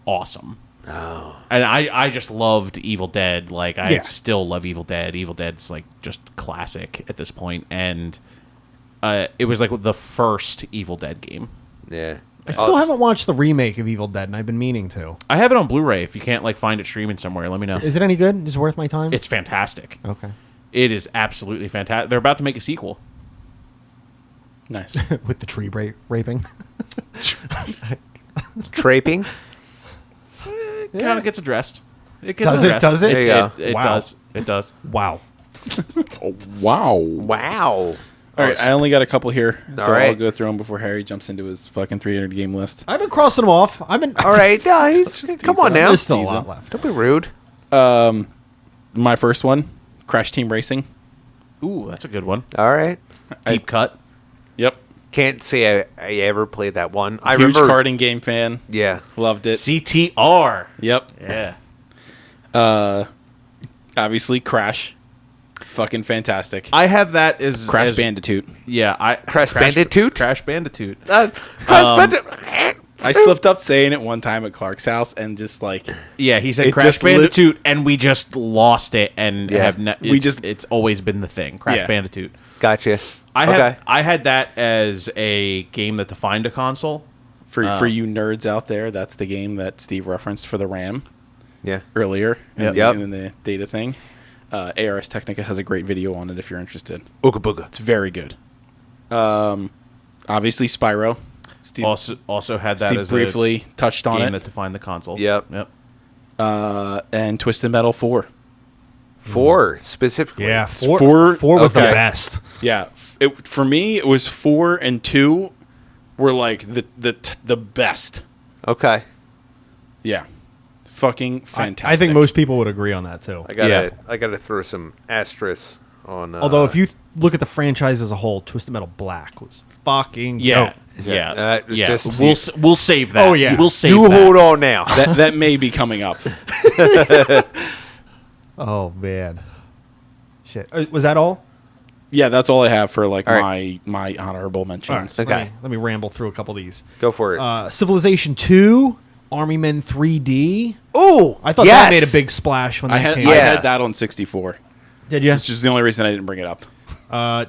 awesome. Oh. And I just loved Evil Dead. Like, I still love Evil Dead. Evil Dead's like just classic at this point, and it was like the first Evil Dead game. Yeah. I still haven't watched the remake of Evil Dead, and I've been meaning to. I have it on Blu-ray. If you can't like find it streaming somewhere, let me know. Is it any good? Is it worth my time? It's fantastic. Okay. It is absolutely fantastic. They're about to make a sequel. Nice. With the tree raping. Traping? Kind of gets addressed. It gets Does it? addressed. Does it? There you go. It Wow. does. It does. Wow. Wow. Wow. All right, I only got a couple here, so All right. I'll go through them before Harry jumps into his fucking 300 game list. I've been crossing them off. I've been. All right, guys. Come on now. There's still a tease lot them. left. Don't be rude. My first one, Crash Team Racing. Ooh, that's a good one. All right. Deep cut. Yep. Can't say I ever played that one. I Huge remember. karting game fan. Yeah. Loved it. CTR. Yep. Yeah. Obviously, Crash. Fucking fantastic. I have that as Crash as, Bandicoot. Yeah, Crash Bandicoot? Crash Bandicoot. Crash Bandicoot. I slipped up saying it one time at Clark's house and just like he said it Crash just Bandicoot, and we just lost it, and it's always been the thing. Crash Bandicoot. Gotcha. I had that as a game that defined a console. For you nerds out there, that's the game that Steve referenced for the RAM. Yeah. Earlier in Yep. the data thing. ARS Technica has a great video on it if you're interested. Ooga booga. It's very good. Obviously Spyro. Steve Also had that Steve as briefly touched a on game it. that defined the console. Yep. And Twisted Metal 4. 4 specifically. Yeah, Four four was the okay. best. Yeah, for me it was 4 and 2 were like the best. Okay. Yeah, fucking fantastic. I think most people would agree on that too. I gotta throw some asterisks on. Although if you look at the franchise as a whole, Twisted Metal Black was fucking dope. We'll save that. Oh, yeah. We'll save you that. hold on now. that may be coming up. Oh man, shit. Was that all? Yeah, that's all I have for like All my honorable mentions. All right, Okay. let me ramble through a couple of these. Go for it. Civilization 2, Army Men 3D. Oh, I thought that made a big splash when I that had came I out. had that on 64. Did you? It's just the only reason I didn't bring it up.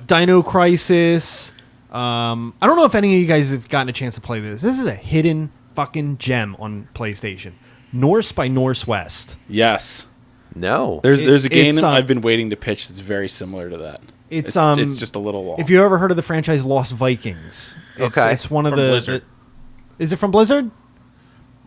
Dino Crisis. I don't know if any of you guys have gotten a chance to play this. This is a hidden fucking gem on PlayStation. Norse by Northwest. Yes. No. There's a game it's, I've been waiting to pitch that's very similar to that. It's just a little long. If you ever heard of the franchise Lost Vikings, it's one of From Blizzard. Is it from Blizzard?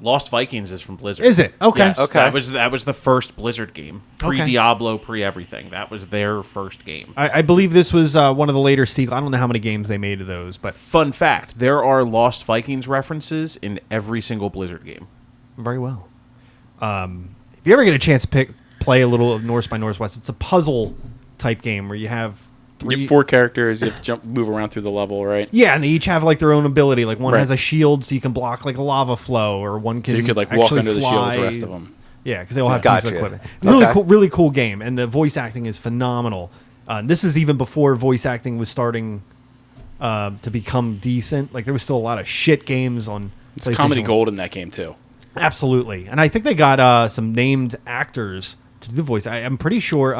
Lost Vikings is from Blizzard. Is it? Okay. Yes, Okay. That was the first Blizzard game. Pre-Diablo, pre-everything. That was their first game. I believe this was one of the later sequels. I don't know how many games they made of those, but Fun fact, there are Lost Vikings references in every single Blizzard game. very well. If you ever get a chance to play a little of Norse by Northwest, it's a puzzle type game where you have you have 4 characters. You have to move around through the level, right? Yeah, and they each have like their own ability. Like one Right. has a shield, so you can block like a lava flow, or one can So you could like walk actually under the shield with the fly. rest of them. Yeah, because they all have Gotcha. pieces of equipment. Okay. Really cool game, and the voice acting is phenomenal. This is even before voice acting was starting to become decent. Like there was still a lot of shit games on. It's PlayStation comedy 1. gold in that game too. Absolutely, and I think they got some named actors to do the voice. I'm pretty sure.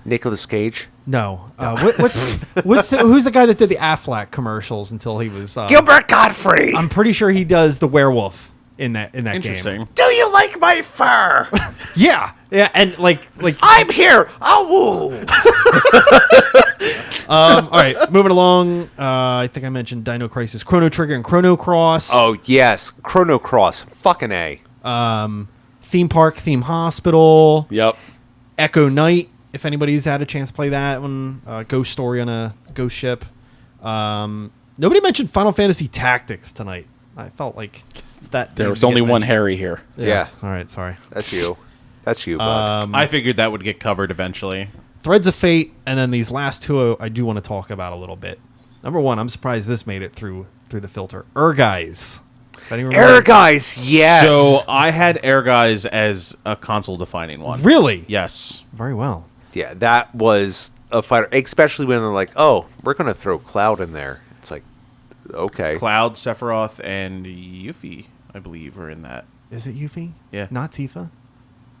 Nicolas Cage. No, who's the guy that did the Aflac commercials until he was Gilbert Godfrey. I'm pretty sure he does the werewolf in that Interesting. game. Do you like my fur? Yeah, and like I'm here. Oh, woo. all right, moving along. I think I mentioned Dino Crisis, Chrono Trigger, and Chrono Cross. Oh yes, Chrono Cross. Fucking A. Theme Park, Theme Hospital, Yep. Echo Knight. If anybody's had a chance to play that one, Ghost Story on a ghost ship. Nobody mentioned Final Fantasy Tactics tonight. I felt like that There was only one Harry here. Yeah. All right, sorry. That's you. That's you, bud. I figured that would get covered eventually. Threads of Fate, and then these last two I do want to talk about a little bit. Number one, I'm surprised this made it through the filter. Guys. Air Guys, yes. So I had Air Guys as a console-defining one. Really? Yes. Very well. Yeah, that was a fighter, especially when they're like, "Oh, we're gonna throw Cloud in there." It's like, okay, Cloud, Sephiroth, and Yuffie, I believe, are in that. Is it Yuffie? Yeah. Not Tifa?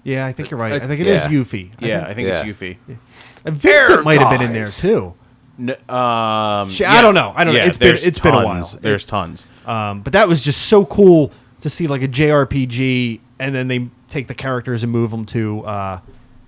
Yeah, I think you're right. I think it is yeah. Yuffie. I think it's Yeah. Yuffie. And Vincent Air might have been in there Guys. too. I I don't know. It's been a while. There's tons. But that was just so cool to see like a JRPG, and then they take the characters and move them to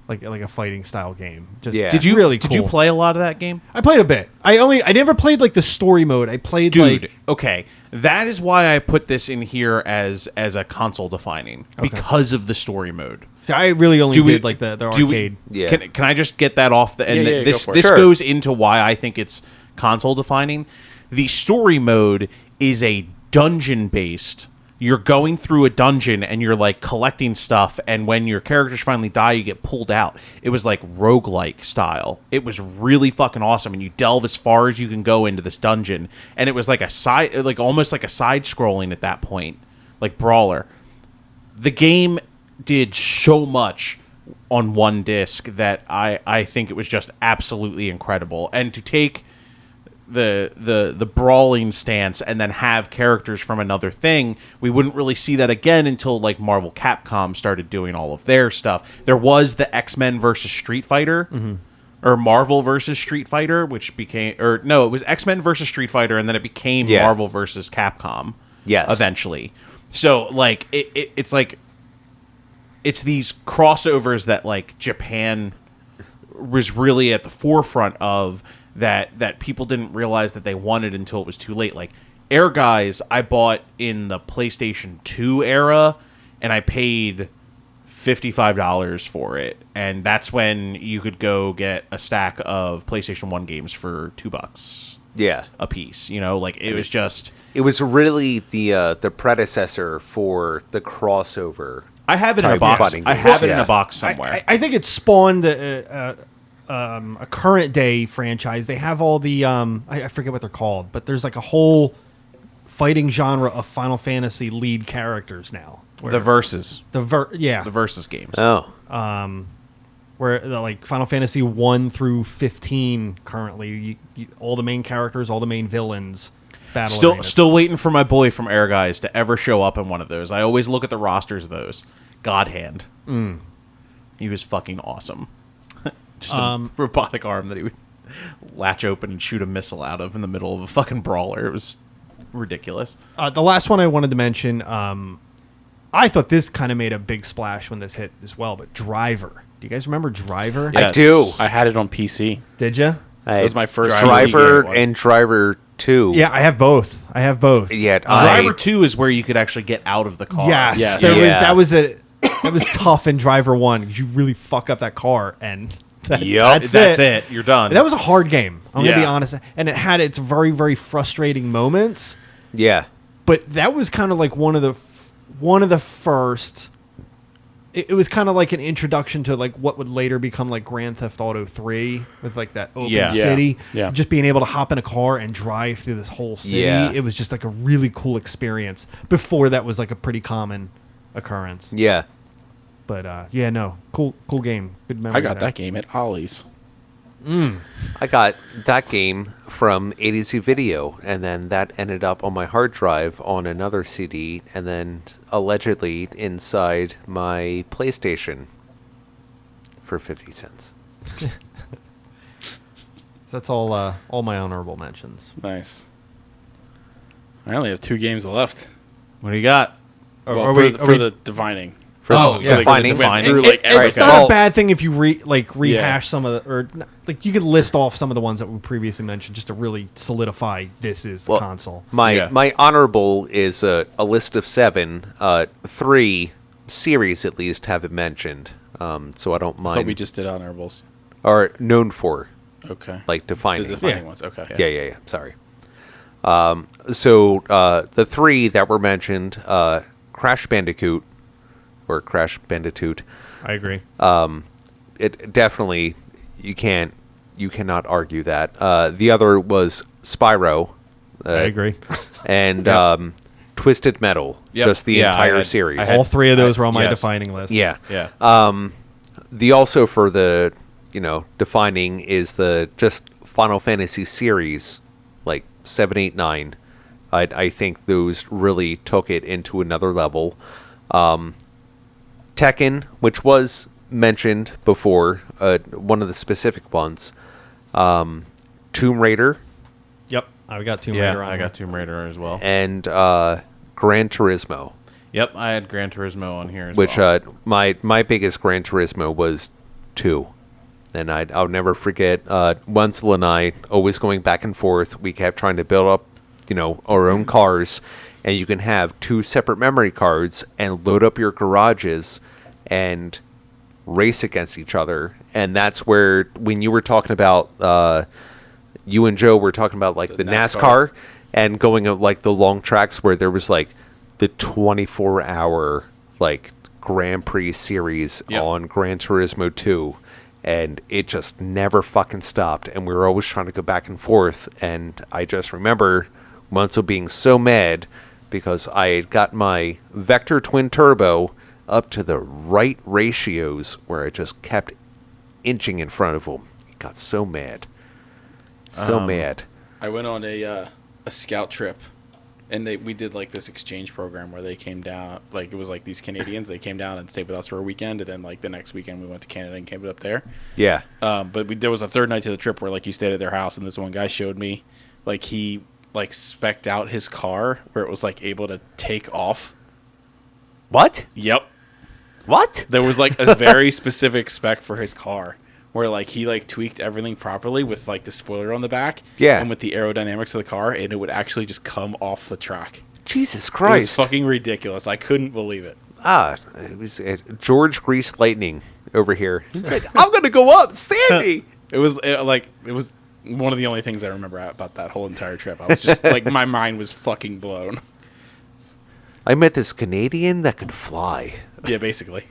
like a fighting style game. Just Yeah. Did you really Did cool. you play a lot of that game? I played a bit. I never played like the story mode. I played Dude, like okay. That is why I put this in here as a console defining because of the story mode. see, I really only Do we- did like the do we- arcade. Yeah. Can I just get that off the and Yeah, this go for it. this Sure. goes into why I think it's console defining. The story mode is a dungeon based. You're going through a dungeon and you're like collecting stuff, and when your characters finally die, you get pulled out. It was like roguelike style. It was really fucking awesome, and you delve as far as you can go into this dungeon, and it was like almost like a side scrolling at that point, like brawler. The game did so much on one disc that I think it was just absolutely incredible. And to take the brawling stance and then have characters from another thing. We wouldn't really see that again until like Marvel Capcom started doing all of their stuff. There was the X-Men versus Street Fighter. Or Marvel versus Street Fighter, which became... Or, no, it was X-Men versus Street Fighter, and then it became Marvel versus Capcom. Yes. Eventually. So, like, it's like... It's these crossovers that, like, Japan was really at the forefront of that people didn't realize that they wanted until it was too late. Like, Air Guys, I bought in the PlayStation 2 era, and I paid $55 for it, and that's when you could go get a stack of PlayStation 1 games for $2 a piece. You know, like, it was just... It was really the predecessor for the crossover. I have it in a box. I have it in a box somewhere. I think it spawned a current day franchise. They have all the I forget what they're called, but there's like a whole fighting genre of Final Fantasy lead characters now. The versus. The versus games. Oh. Where like Final Fantasy 1 through 15 currently, all the main characters, all the main villains. Still waiting for my boy from Air Guys to ever show up in one of those. I always look at the rosters of those. God Hand. He was fucking awesome. Just a robotic arm that he would latch open and shoot a missile out of in the middle of a fucking brawler. It was ridiculous. The last one I wanted to mention, I thought this kind of made a big splash when this hit as well, but Driver. Do you guys remember Driver? Yes. I do. I had it on PC. Did you? That was my first Driver PC game. and Driver 2. Yeah, I have both. Yeah, Driver 2 is where you could actually get out of the car. Yes. Yes. That was tough in Driver 1 because you really fuck up that car and that's it. You're done. That was a hard game. I'm going to be honest. And it had its very, very frustrating moments. Yeah. But that was kind of like one of the first. It was kind of like an introduction to like what would later become like Grand Theft Auto 3 with like that open city. Yeah. Just being able to hop in a car and drive through this whole city. Yeah. It was just like a really cool experience. Before that was like a pretty common occurrence. Yeah. But cool game. Good memories. I got that game at Ollie's. I got that game from A to Z Video, and then that ended up on my hard drive on another CD, and then allegedly inside my PlayStation for 50 cents. That's all my honorable mentions. Nice. I only have 2 games left. What do you got? Well, for the Divining. Defining. It's not a bad thing if you rehash some of the, or like you could list off some of the ones that we previously mentioned just to really solidify this is the console. My honorable is a list of 7. 3 series at least have it mentioned, so I don't mind. I thought we just did honorables. Or known for. Okay. Like defining. The defining ones. Okay. Yeah. Sorry. So the 3 that were mentioned, Crash Bandicoot. Or Crash Bandicoot. I agree. It definitely you cannot argue that. The other was Spyro. I agree. And Twisted Metal. Yep. Just the entire series. All 3 of those were on my defining list. Yeah. Yeah. The also for the defining is the just Final Fantasy series, like 7, 8, 9. I think those really took it into another level. Tekken, which was mentioned before, one of the specific ones. Tomb Raider. Yep, I got Tomb Raider on. I got Tomb Raider as well. And Gran Turismo. Yep, I had Gran Turismo on here as well. Which my biggest Gran Turismo was 2. And I'll never forget Wenzel and I always going back and forth. We kept trying to build up, our own cars. And you can have 2 separate memory cards and load up your garages and race against each other. And that's where, when you were talking about, you and Joe were talking about like the NASCAR and going of like the long tracks where there was like the 24-hour like Grand Prix series on Gran Turismo 2. And it just never fucking stopped. And we were always trying to go back and forth. And I just remember Munzo being so mad because I had got my Vector Twin Turbo up to the right ratios where I just kept inching in front of him. He got so mad. So mad. I went on a scout trip, and we did like this exchange program where they came down. Like it was like these Canadians. They came down and stayed with us for a weekend, and then like the next weekend we went to Canada and camped up there. Yeah. But there was a third night to the trip where like you stayed at their house, and this one guy showed me, like he like spec'd out his car where it was like able to take off. What? Yep. What? There was like a very specific spec for his car where like he like tweaked everything properly with like the spoiler on the back. Yeah. And with the aerodynamics of the car, and it would actually just come off the track. Jesus It Christ. was fucking ridiculous. I couldn't believe it. It was George Grease Lightning over here. He's like, I'm going to go up, Sandy. It was one of the only things I remember about that whole entire trip. I was just like, my mind was fucking blown. I met this Canadian that could fly. Yeah, basically.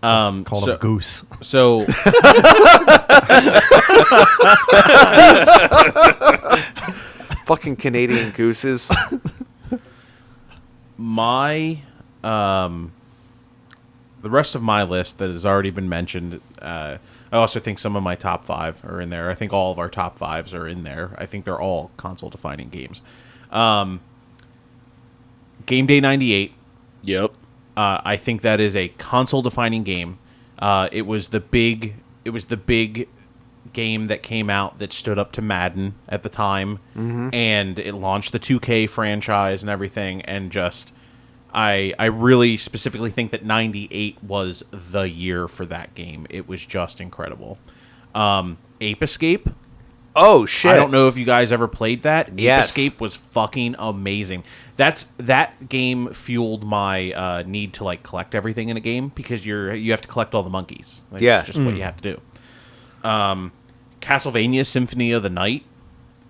Called him Goose. So Fucking Canadian gooses. my the rest of my list that has already been mentioned, I also think some of my top 5 are in there. I think all of our top 5s are in there. I think they're all console defining games. Game Day 98. Yep. I think that is a console defining game. It was the big game that came out that stood up to Madden at the time, and it launched the 2K franchise and everything. And just, I really specifically think that 98 was the year for that game. It was just incredible. Ape Escape. Oh, shit. I don't know if you guys ever played that. Yes. Ape Escape was fucking amazing. That game fueled my need to like collect everything in a game, because you have to collect all the monkeys. Like, Yeah. It's just what you have to do. Castlevania Symphony of the Night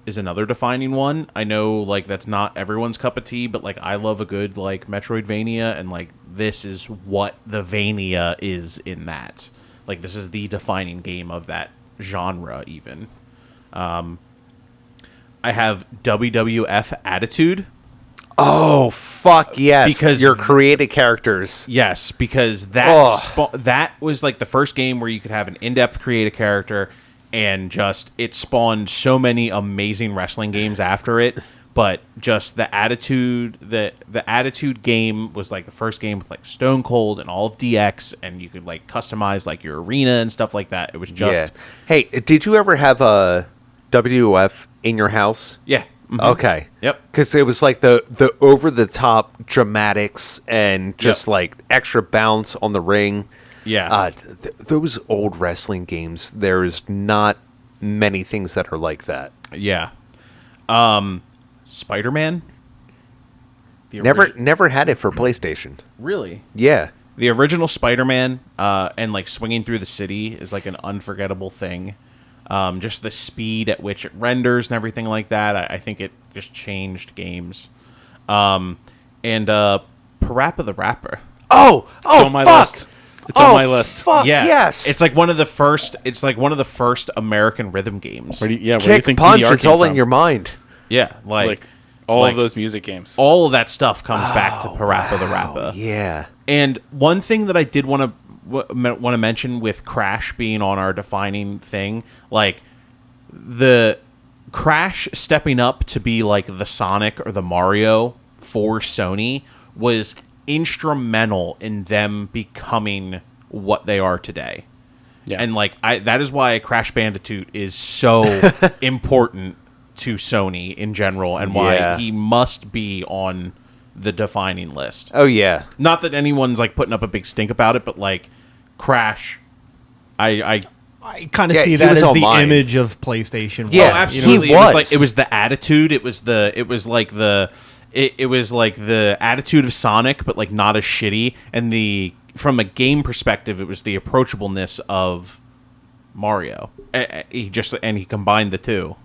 is another defining one. I know like that's not everyone's cup of tea, but like I love a good like Metroidvania, and like this is what the Vania is in that. Like this is the defining game of that genre even. I have WWF Attitude. Oh, fuck yes. Because your created characters. Yes, because that was like the first game where you could have an in-depth create a character, and just it spawned so many amazing wrestling games after it. But just the Attitude, the Attitude game was like the first game with like Stone Cold and all of DX, and you could like customize like your arena and stuff like that. It was just Hey, did you ever have a WWF in your house? Yeah. Mm-hmm. Okay. Yep. Because it was like the over-the-top dramatics and just like extra bounce on the ring. Yeah. Those old wrestling games, there's not many things that are like that. Yeah. Spider-Man? Never had it for PlayStation. Really? Yeah. The original Spider-Man and like swinging through the city is like an unforgettable thing. Just the speed at which it renders and everything like that. I think it just changed games. And Parappa the Rapper. Oh, It's on my list. It's on my list. Fuck, Yeah, yes. It's like one of the first. It's like one of the first American rhythm games. Where do you Kick, think punch, DDR it's came all from? in your mind. Yeah, Like all like- of those music games. all of that stuff comes back to Parappa the Rapper. Yeah. And one thing that I did want to mention with Crash being on our defining thing, like the Crash stepping up to be like the Sonic or the Mario for Sony was instrumental in them becoming what they are today. Yeah. And like that is why Crash Bandicoot is so important to Sony in general, and why he must be on the defining list. Oh, yeah. Not that anyone's like putting up a big stink about it, but like Crash, I kind of Yeah, see he that was as on the mine. image of PlayStation. Yeah, oh, absolutely. he It was was. like it was the attitude. It was like the attitude of Sonic, but like not as shitty. And from a game perspective, it was the approachableness of Mario. He combined the two.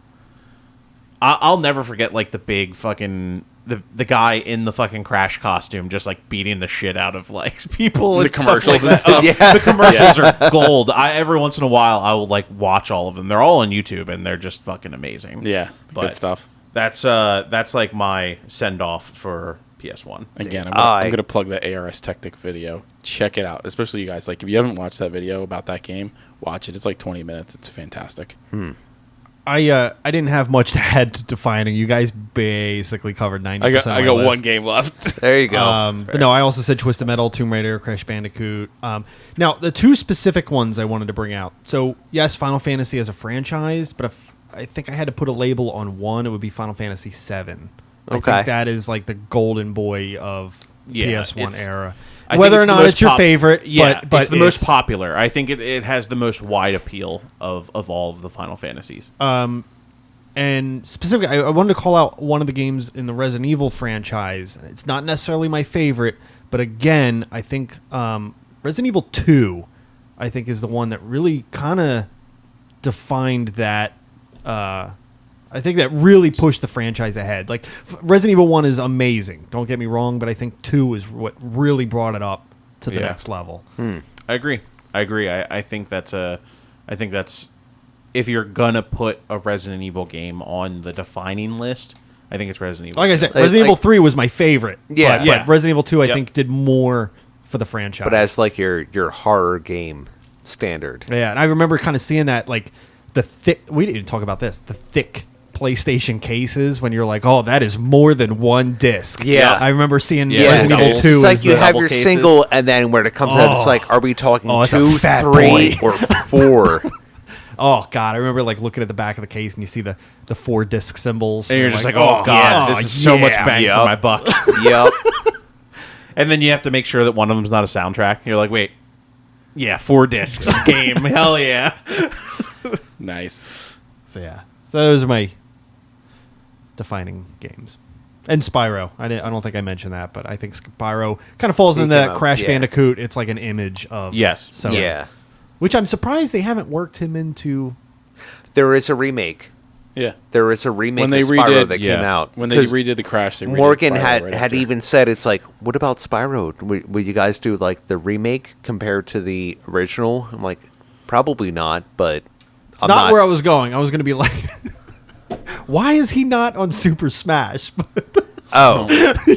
I'll never forget like the big fucking the guy in the fucking Crash costume just like beating the shit out of like people. The and commercials stuff like and that. stuff. The commercials are gold. Every once in a while I will like watch all of them. They're all on YouTube and they're just fucking amazing. Yeah, But good stuff. That's like my send off for PS1. Again, I'm gonna plug the ARS Technic video. Check it out, especially you guys. Like, if you haven't watched that video about that game, watch it. It's like 20 minutes. It's fantastic. I didn't have much to add to defining. You guys basically covered 90%. I got one game left. There you go. But no, I also said Twisted Metal, Tomb Raider, Crash Bandicoot. Now, the two specific ones I wanted to bring out. So, yes, Final Fantasy as a franchise, but if I think I had to put a label on one, it would be Final Fantasy VII. I think that is like the golden boy of PS1 era. Whether or not it's your favorite, but it's the most popular. I think it has the most wide appeal of all of the Final Fantasies. And specifically, I wanted to call out one of the games in the Resident Evil franchise. It's not necessarily my favorite, but again, I think Resident Evil 2, I think, is the one that really kind of defined that. I think that really pushed the franchise ahead. Like, Resident Evil 1 is amazing. Don't get me wrong, but I think 2 is what really brought it up to the next level. I agree. I think that's if you're gonna put a Resident Evil game on the defining list, I think it's Resident Evil. Like 2. I said, Resident Evil 3 was my favorite. Yeah, but Resident Evil 2, I think, did more for the franchise. But as like your horror game standard. Yeah, and I remember kind of seeing that, like, the thick. We didn't talk about this. The thick PlayStation cases when you're like, oh, that is more than one disc. Yeah. I remember seeing Resident Evil 2. It's like you have your cases. single, and then when it comes out, it's like, are we talking it's 2, a fat 3, boy. or 4? Oh, God. I remember, like, looking at the back of the case, and you see the 4 disc symbols. And you're just like, oh, God, this is so much bang for my buck. Yep. And then you have to make sure that one of them's not a soundtrack. You're like, wait, 4 discs game. Hell yeah. Nice. So those are my defining games. And Spyro. I don't think I mentioned that, but I think Spyro kind of falls into that Crash Bandicoot. It's like an image of... Yes. So, yeah. Which I'm surprised they haven't worked him into... There is a remake. Yeah. There is a remake When they of Spyro redid- that came out. When they redid the Crash, they redid Morgan Spyro had after. even said, it's like, what about Spyro? Would you guys do like the remake compared to the original? I'm like, probably not, but... It's not where I was going. I was going to be like... Why is he not on Super Smash? Oh.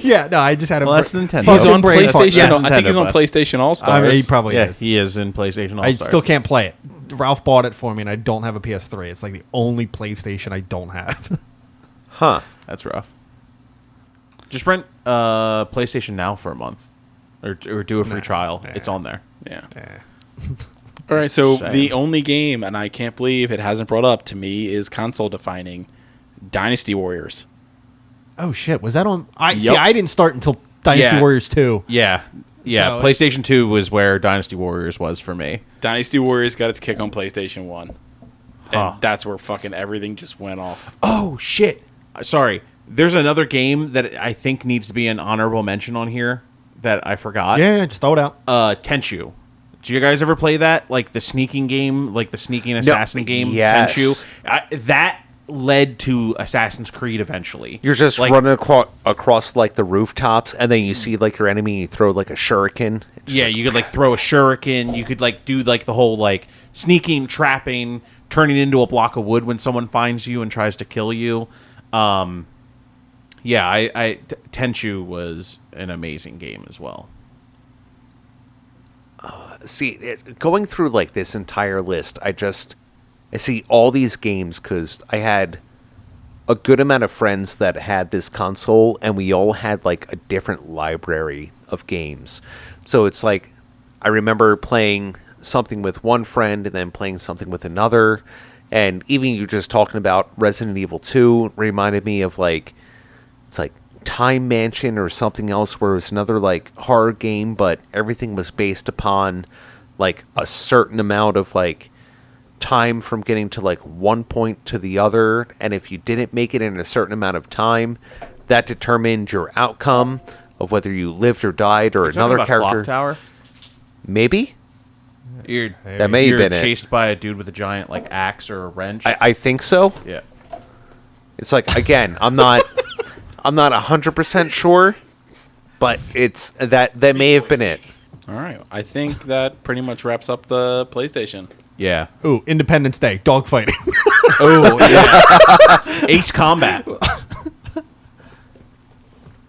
Yeah, no, I just had a... Well, that's Nintendo. He's on brain fart. PlayStation. Yes. I think he's on PlayStation All Stars. I mean, he probably is. He is in PlayStation I All-Stars. still can't play it. Ralph bought it for me, and I don't have a PS3. It's like the only PlayStation I don't have. Huh. That's rough. Just rent PlayStation Now for a month. Or do a free trial. Nah. It's on there. Yeah. All right, so Shame. the only game, and I can't believe it hasn't brought up to me, is console defining Dynasty Warriors. Oh, shit. Was that on... See, Yup. I didn't start until Dynasty Yeah. Warriors 2. Yeah. So- PlayStation 2 was where Dynasty Warriors was for me. Dynasty Warriors got its kick on PlayStation 1. Huh. And that's where fucking everything just went off. Oh, shit. Sorry. There's another game that I think needs to be an honorable mention on here that I forgot. Yeah, just throw it out. Tenchu. Did you guys ever play that? Like the sneaking game? Like the sneaking assassin game? yes. Tenchu? That led to Assassin's Creed eventually. You're just like, running across like the rooftops, and then you see like your enemy, and you throw like a shuriken. Yeah, you could like throw a shuriken. You could like do like the whole like sneaking, trapping, turning into a block of wood when someone finds you and tries to kill you. Tenchu was an amazing game as well. See, going through like this entire list, I see all these games because I had a good amount of friends that had this console, and we all had like a different library of games. So it's like I remember playing something with one friend and then playing something with another, and even you just talking about Resident Evil 2 reminded me of like it's like Time Mansion or something else where it was another like horror game, but everything was based upon like a certain amount of like time from getting to like one point to the other, and if you didn't make it in a certain amount of time, that determined your outcome of whether you lived or died or another character. Clock Tower? Maybe that may have you're been it. chased by a dude with a giant like axe or a wrench. I think so. Yeah. It's like, again, I'm not 100% sure, but it's that may have been it. All right. I think that pretty much wraps up the PlayStation. Yeah. Ooh, Independence Day, dogfighting. Oh, yeah. Ace Combat.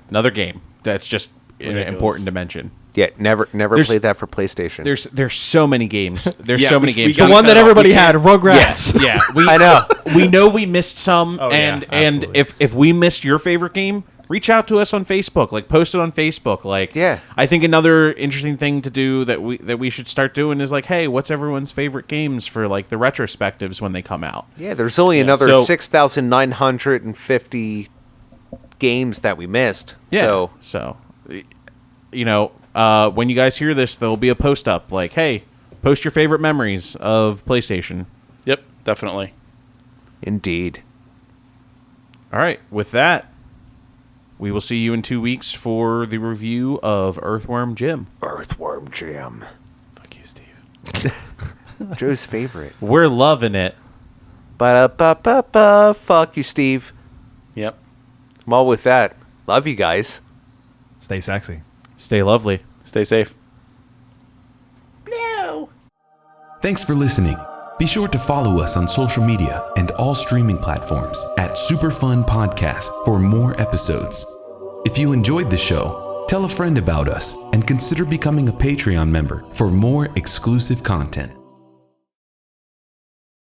Another game that's just important to mention. Yeah, never played that for PlayStation. There's so many games. There's Yeah, so many we games. The one that everybody had, Rugrats. Yeah, I know. We know we missed some, Oh, yeah, and absolutely. if we missed your favorite game, reach out to us on Facebook. Like, post it on Facebook. Like, Yeah. I think another interesting thing to do that we should start doing is like, hey, what's everyone's favorite games for like the retrospectives when they come out? Yeah, there's only another so- 6,950 games that we missed. Yeah. So, you know, when you guys hear this, there'll be a post up like, hey, post your favorite memories of PlayStation. Yep, definitely. Indeed. All right. With that, we will see you in 2 weeks for the review of Earthworm Jim. Earthworm Jim. Fuck you, Steve. Joe's favorite. We're loving it. Ba-da-ba-ba-ba. Fuck you, Steve. Yep. Well, with that, love you guys. Stay sexy. Stay lovely. Stay safe. Thanks for listening. Be sure to follow us on social media and all streaming platforms at Superfun Podcast for more episodes. If you enjoyed the show, tell a friend about us and consider becoming a Patreon member for more exclusive content.